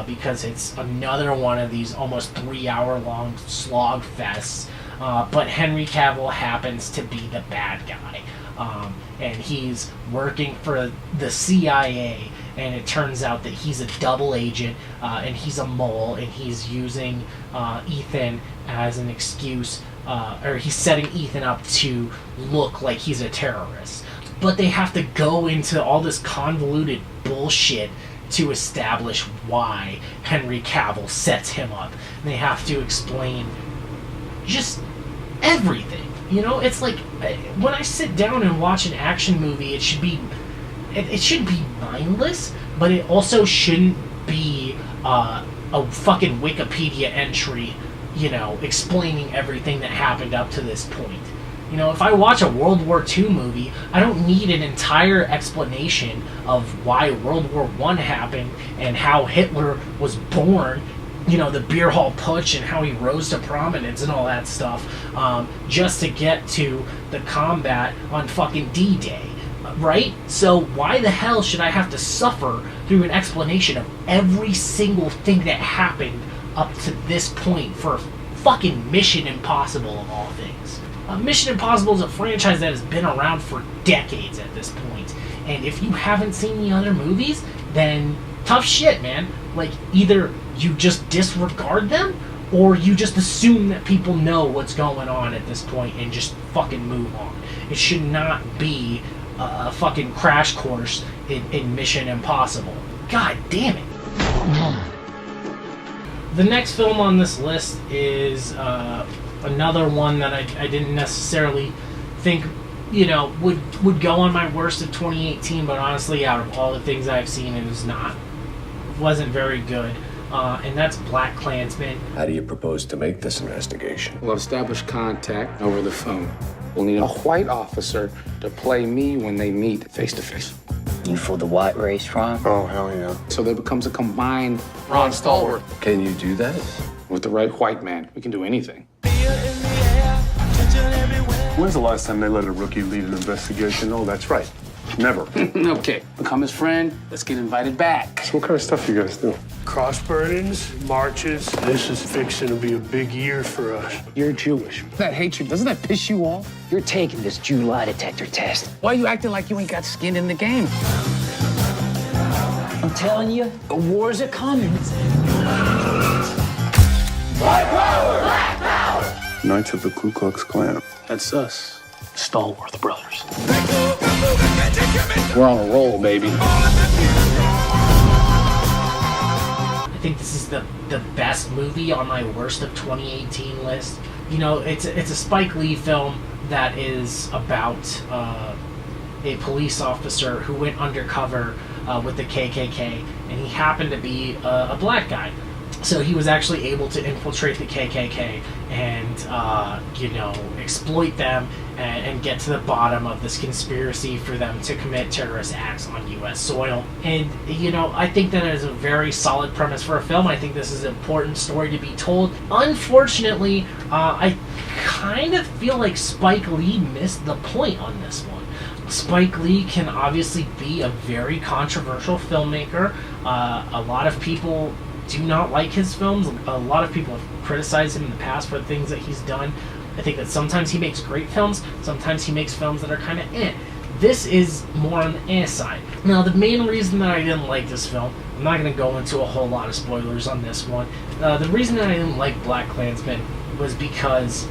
because it's another one of these almost 3-hour-long slog fests. But Henry Cavill happens to be the bad guy. and he's working for the CIA, and it turns out that he's a double agent, and he's a mole, and he's using Ethan as an excuse, or he's setting Ethan up to look like he's a terrorist. But they have to go into all this convoluted bullshit to establish why Henry Cavill sets him up. And they have to explain just everything. You know, it's like when I sit down and watch an action movie, it should be mindless, but it also shouldn't be a fucking Wikipedia entry, you know, explaining everything that happened up to this point. You know, if I watch a World War II movie, I don't need an entire explanation of why World War I happened and how Hitler was born, you know, the beer hall putsch and how he rose to prominence and all that stuff, just to get to the combat on fucking D-Day, right? So why the hell should I have to suffer through an explanation of every single thing that happened up to this point for fucking Mission Impossible of all things? Mission Impossible is a franchise that has been around for decades at this point, and if you haven't seen the other movies, then tough shit, man. Like, either you just disregard them, or you just assume that people know what's going on at this point and just fucking move on. It should not be a fucking crash course in Mission Impossible. God damn it. The next film on this list is another one that I didn't necessarily think, you know, would go on my worst of 2018, but honestly, out of all the things I've seen, wasn't very good. And that's BlacKkKlansman. How do you propose to make this investigation? We'll establish contact over the phone. We'll need a white officer to play me when they meet face to face. You for the white race, Ron? Oh, hell yeah. So there becomes a combined Ron Stallworth. Can you do that? With the right white man, we can do anything. When's the last time they let a rookie lead an investigation? Oh, that's right. Never. Okay, become his friend. Let's get invited back. So what kind of stuff you guys do? Cross burnings, marches. This is fixing to be a big year for us. You're Jewish. That hatred, doesn't that piss you off? You're taking this Jew lie detector test. Why are you acting like you ain't got skin in the game? I'm telling you, the wars are coming. White power! Black power! Knights of the Ku Klux Klan. That's us, Stallworth Brothers. We're on a roll, baby. I think this is the best movie on my worst of 2018 list. You know, it's a Spike Lee film that is about a police officer who went undercover with the KKK, and he happened to be a black guy. So he was actually able to infiltrate the KKK and, you know, exploit them and get to the bottom of this conspiracy for them to commit terrorist acts on U.S. soil. And, you know, I think that is a very solid premise for a film. I think this is an important story to be told. Unfortunately, I kind of feel like Spike Lee missed the point on this one. Spike Lee can obviously be a very controversial filmmaker. A lot of people do not like his films. A lot of people have criticized him in the past for the things that he's done. I think that sometimes he makes great films, sometimes he makes films that are kind of eh. This is more on the eh side. Now, the main reason that I didn't like this film, I'm not going to go into a whole lot of spoilers on this one. The reason that I didn't like BlacKkKlansman was because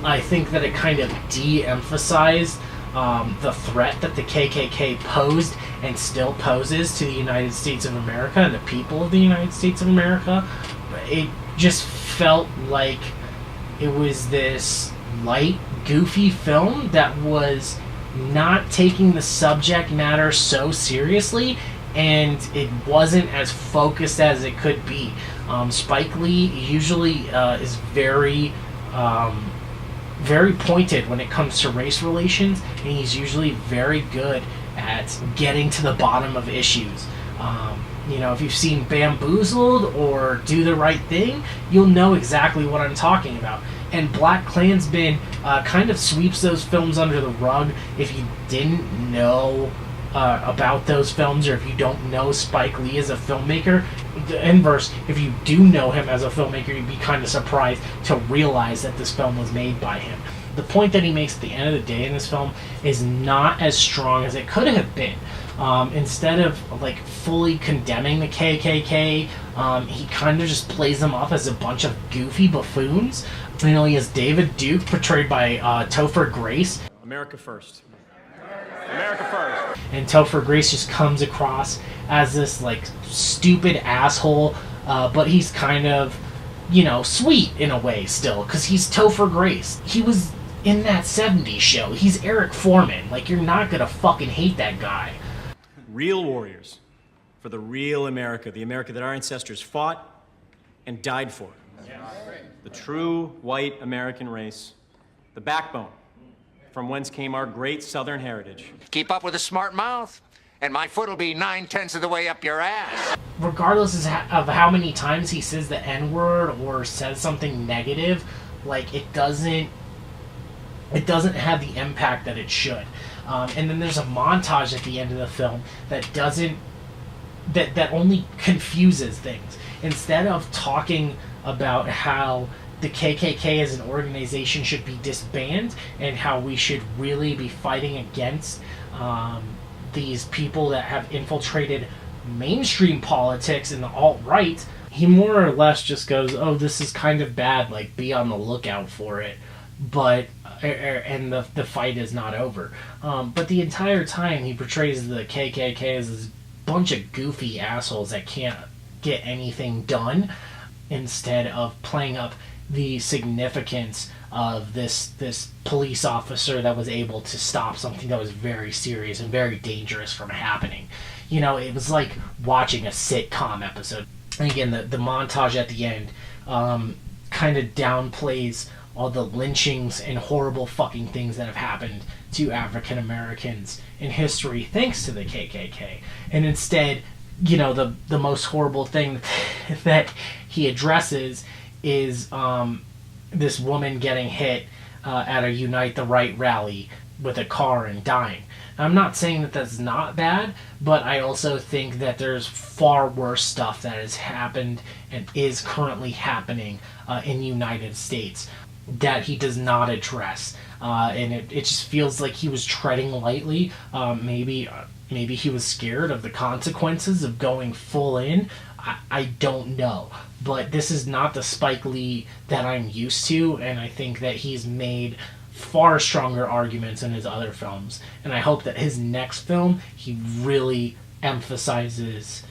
I think that it kind of de-emphasized the threat that the KKK posed and still poses to the United States of America and the people of the United States of America. It just felt like it was this light, goofy film that was not taking the subject matter so seriously, and it wasn't as focused as it could be. Spike Lee usually is very pointed when it comes to race relations, and he's usually very good at getting to the bottom of issues. You know, if you've seen Bamboozled or Do the Right Thing, you'll know exactly what I'm talking about. And BlacKkKlansman kind of sweeps those films under the rug. If you didn't know about those films, or if you don't know Spike Lee as a filmmaker, the inverse, if you do know him as a filmmaker, you'd be kind of surprised to realize that this film was made by him. The point that he makes at the end of the day in this film is not as strong as it could have been. Instead of like fully condemning the KKK, he kind of just plays them off as a bunch of goofy buffoons. You know, he has David Duke, portrayed by Topher Grace. America first. America first. And Topher Grace just comes across as this like stupid asshole, but he's kind of, you know, sweet in a way still, because he's Topher Grace. He was in that 70s show. He's Eric Foreman. Like, you're not gonna fucking hate that guy. Real warriors for the real America, the America that our ancestors fought and died for. The true white American race, the backbone from whence came our great Southern heritage. Keep up with a smart mouth, and my foot'll be 9/10 of the way up your ass. Regardless of how many times he says the N-word or says something negative, like, it doesn't have the impact that it should. And then there's a montage at the end of the film that only confuses things. Instead of talking about how the KKK as an organization should be disbanded and how we should really be fighting against these people that have infiltrated mainstream politics and the alt-right, he more or less just goes, oh, this is kind of bad, like, be on the lookout for it. But and the fight is not over. But the entire time he portrays the KKK as this bunch of goofy assholes that can't get anything done, instead of playing up the significance of this police officer that was able to stop something that was very serious and very dangerous from happening. You know, it was like watching a sitcom episode. And again, the montage at the end kind of downplays all the lynchings and horrible fucking things that have happened to African Americans in history thanks to the KKK. And instead, you know, the most horrible thing that he addresses is this woman getting hit at a Unite the Right rally with a car and dying. I'm not saying that that's not bad, but I also think that there's far worse stuff that has happened and is currently happening in the United States that he does not address. And it just feels like he was treading lightly. Maybe he was scared of the consequences of going full in. I don't know. But this is not the Spike Lee that I'm used to, and I think that he's made far stronger arguments in his other films. And I hope that his next film, he really emphasizes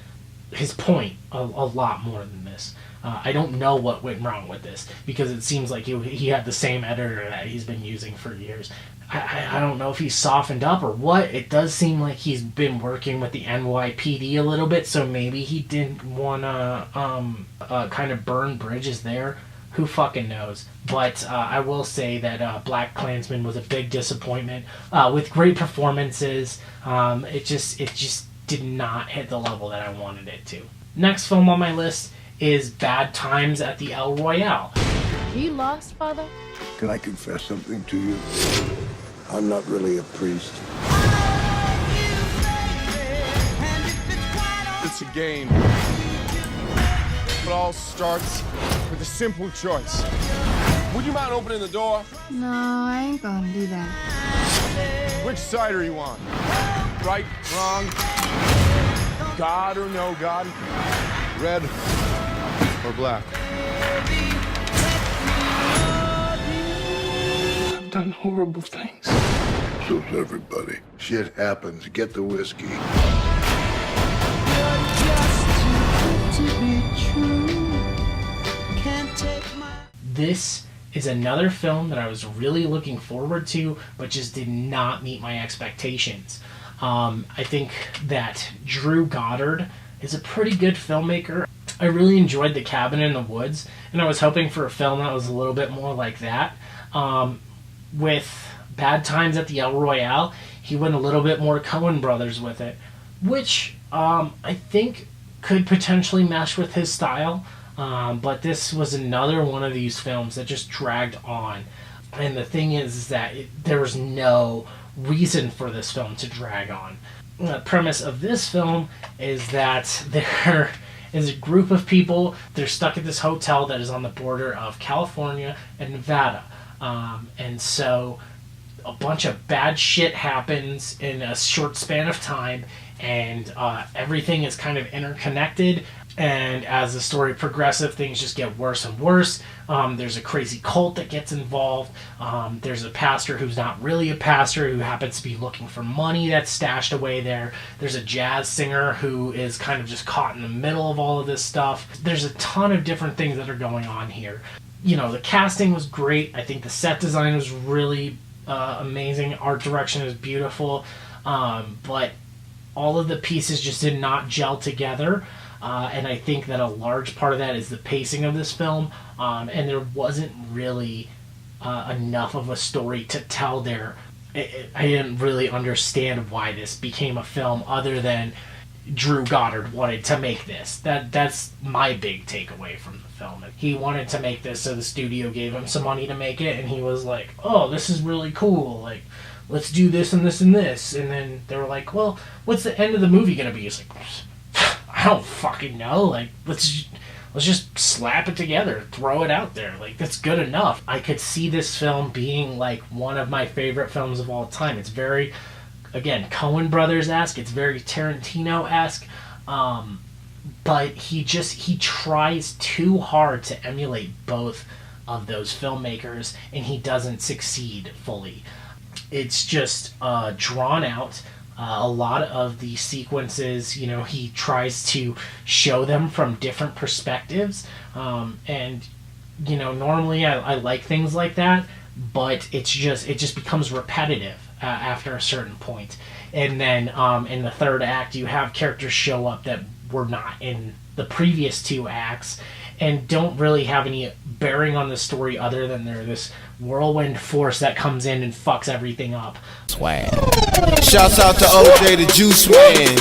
his point a lot more than this. I don't know what went wrong with this, because it seems like he had the same editor that he's been using for years. I don't know if he's softened up or what. It does seem like he's been working with the NYPD a little bit, so maybe he didn't want to kind of burn bridges there. Who fucking knows? But I will say that Black Klansman was a big disappointment. With great performances, it just did not hit the level that I wanted it to. Next film on my list is Bad Times at the El Royale. Are you lost, Father? Can I confess something to you? I'm not really a priest. It's a game. It all starts with a simple choice. Would you mind opening the door? No, I ain't gonna do that. Which side are you on? Right, wrong, God or no God? Red or black? I've done horrible things. So's everybody. Shit happens. Get the whiskey. This is another film that I was really looking forward to, but just did not meet my expectations. I think that Drew Goddard is a pretty good filmmaker. I really enjoyed The Cabin in the Woods, and I was hoping for a film that was a little bit more like that. With Bad Times at the El Royale, he went a little bit more Coen Brothers with it, which I think could potentially mesh with his style. But this was another one of these films that just dragged on. And the thing is that there was no reason for this film to drag on. The premise of this film is that there is a group of people, they're stuck at this hotel that is on the border of California and Nevada. And so a bunch of bad shit happens in a short span of time, and everything is kind of interconnected. And as the story progresses, things just get worse and worse. There's a crazy cult that gets involved. There's a pastor who's not really a pastor, who happens to be looking for money that's stashed away there. There's a jazz singer who is kind of just caught in the middle of all of this stuff. There's a ton of different things that are going on here. You know, the casting was great. I think the set design was really amazing. Art direction is beautiful. But all of the pieces just did not gel together. And I think that a large part of that is the pacing of this film, and there wasn't really enough of a story to tell there. I didn't really understand why this became a film other than Drew Goddard wanted to make this. That's my big takeaway from the film. He wanted to make this, so the studio gave him some money to make it, and he was like, oh, this is really cool, like, let's do this and this and this. And then they were like, well, what's the end of the movie gonna be? He's like, I don't fucking know. Like, let's just slap it together, throw it out there. Like, that's good enough. I could see this film being like one of my favorite films of all time. It's very, again, Coen Brothers-esque. It's very Tarantino-esque. But he tries too hard to emulate both of those filmmakers, and he doesn't succeed fully. It's just drawn out. A lot of the sequences, you know, he tries to show them from different perspectives. And, you know, normally I like things like that, but it just becomes repetitive after a certain point. And then in the third act, you have characters show up that were not in the previous two acts and don't really have any bearing on the story other than they're this whirlwind force that comes in and fucks everything up. Swag. Shouts out to OJ the Juice Man.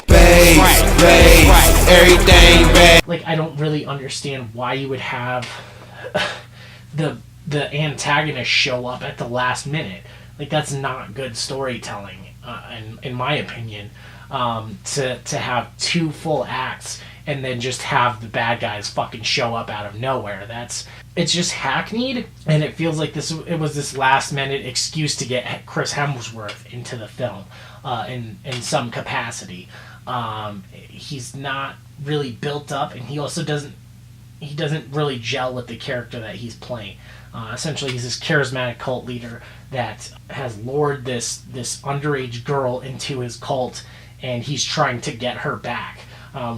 Bass, everything back. Like, I don't really understand why you would have the antagonist show up at the last minute. Like, that's not good storytelling, in my opinion. To have two full acts and then just have the bad guys fucking show up out of nowhere. It's just hackneyed, and it feels like it was this last minute excuse to get Chris Hemsworth into the film in some capacity. He's not really built up, and he also doesn't really gel with the character that he's playing. Essentially, he's this charismatic cult leader that has lured this underage girl into his cult, and he's trying to get her back.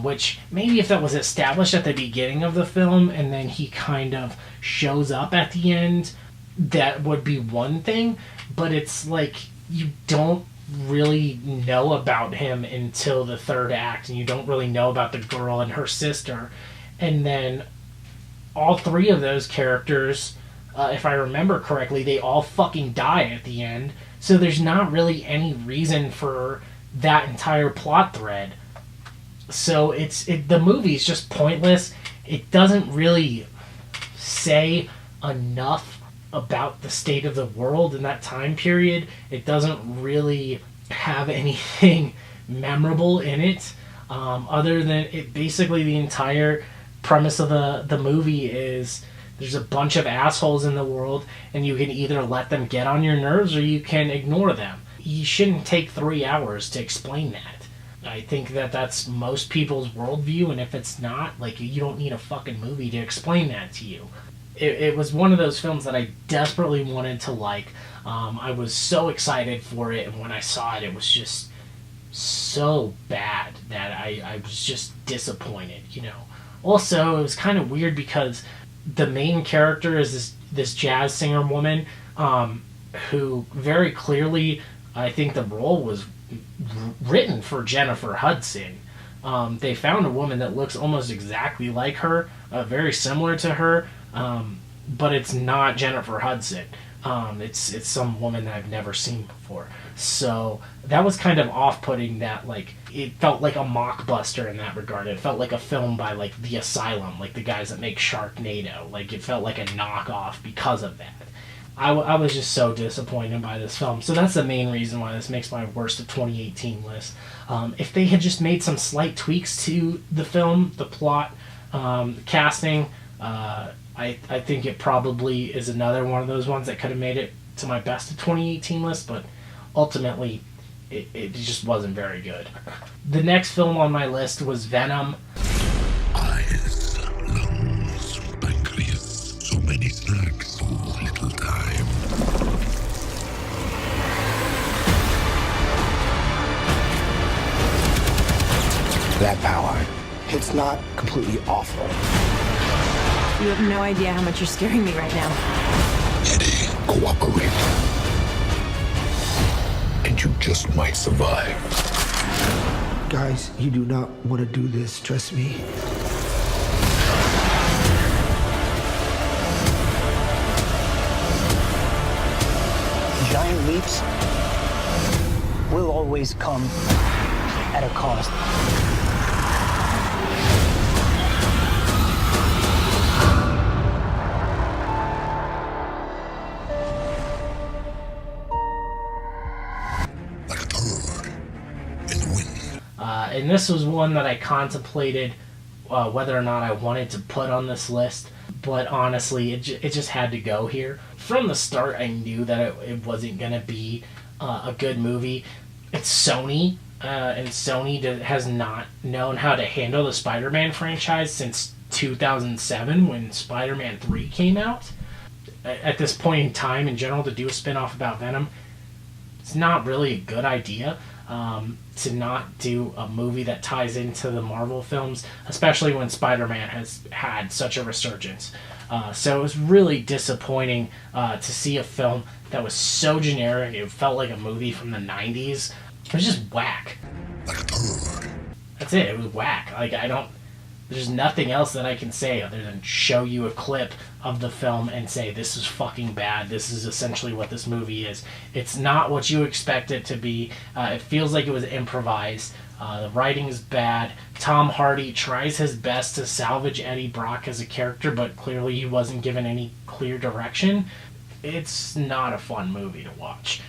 Which, maybe if that was established at the beginning of the film and then he kind of shows up at the end, that would be one thing. But it's like, you don't really know about him until the third act, and you don't really know about the girl and her sister. And then all three of those characters, if I remember correctly, they all fucking die at the end. So there's not really any reason for that entire plot thread. So the movie's just pointless. It doesn't really say enough about the state of the world in that time period. It doesn't really have anything memorable in it, other than it. Basically, the entire premise of the movie is there's a bunch of assholes in the world, and you can either let them get on your nerves or you can ignore them. You shouldn't take 3 hours to explain that. I think that's most people's worldview, and if it's not, like, you don't need a fucking movie to explain that to you. It was one of those films that I desperately wanted to like. I was so excited for it, and when I saw it, it was just so bad that I was just disappointed, you know. Also, it was kind of weird because the main character is this jazz singer woman, who very clearly, I think the role was written for Jennifer Hudson. They found a woman that looks almost exactly like her, very similar to her, but it's not Jennifer Hudson. It's some woman that I've never seen before. So that was kind of off-putting. That, like, it felt like a mockbuster in that regard. It felt like a film by, like, The Asylum, like the guys that make Sharknado. Like, it felt like a knockoff because of that. I was just so disappointed by this film. So that's the main reason why this makes my worst of 2018 list. If they had just made some slight tweaks to the film, the plot, the casting, I I think it probably is another one of those ones that could have made it to my best of 2018 list, but ultimately it just wasn't very good. The next film on my list was Venom. Eyes, lungs, pancreas, so many snacks, so little time. That power, it's not completely awful. You have no idea how much you're scaring me right now. Eddie, cooperate. And you just might survive. Guys, you do not want to do this, trust me. Giant leaps will always come at a cost. And this was one that I contemplated whether or not I wanted to put on this list, but honestly, it just had to go here. From the start, I knew that it wasn't going to be a good movie. It's Sony, and Sony has not known how to handle the Spider-Man franchise since 2007 when Spider-Man 3 came out. At this point in time, in general, to do a spin-off about Venom, it's not really a good idea. To not do a movie that ties into the Marvel films, especially when Spider-Man has had such a resurgence. So it was really disappointing to see a film that was so generic. It felt like a movie from the 90s. It was just whack. That's it. It was whack. There's nothing else that I can say other than show you a clip of the film and say, this is fucking bad. This is essentially what this movie is. It's not what you expect it to be. It feels like it was improvised. The writing is bad. Tom Hardy tries his best to salvage Eddie Brock as a character, but clearly he wasn't given any clear direction. It's not a fun movie to watch.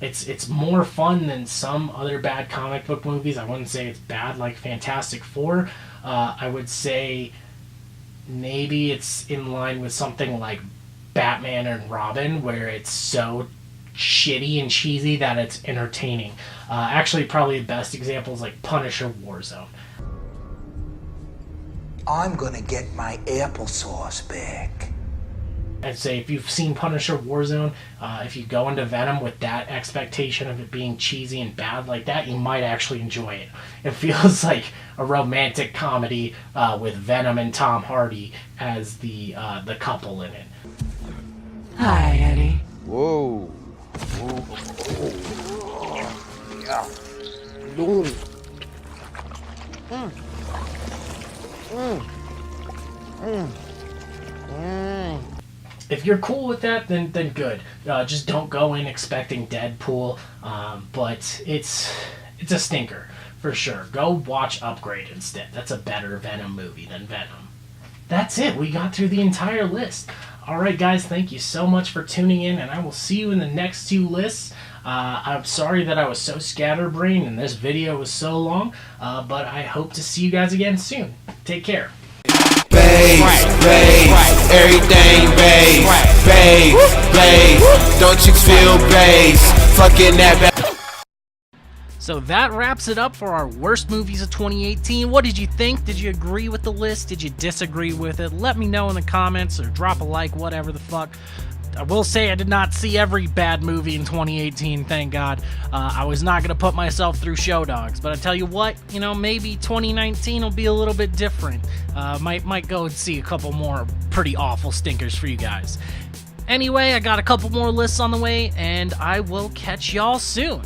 It's more fun than some other bad comic book movies. I wouldn't say it's bad like Fantastic Four. I would say maybe it's in line with something like Batman and Robin, where it's so shitty and cheesy that it's entertaining. Actually, probably the best example is like Punisher Warzone. I'm gonna get my applesauce back. I'd say if you've seen Punisher Warzone, if you go into Venom with that expectation of it being cheesy and bad like that, you might actually enjoy it. It feels like a romantic comedy with Venom and Tom Hardy as the couple in it. Hi, Eddie. Whoa. Yeah. If you're cool with that, then good. Just don't go in expecting Deadpool, but it's a stinker for sure. Go watch Upgrade instead. That's a better Venom movie than Venom. That's it. We got through the entire list. Alright guys, thank you so much for tuning in, and I will see you in the next two lists. I'm sorry that I was so scatterbrained and this video was so long, but I hope to see you guys again soon. Take care. Babe, everything, babe, don't you feel bass, fucking that babe. So that wraps it up for our worst movies of 2018. What did you think? Did you agree with the list? Did you disagree with it? Let me know in the comments or drop a like, whatever the fuck. I will say I did not see every bad movie in 2018, thank God. I was not going to put myself through Show Dogs, but I tell you what, maybe 2019 will be a little bit different. Might go and see a couple more pretty awful stinkers for you guys. Anyway, I got a couple more lists on the way, and I will catch y'all soon.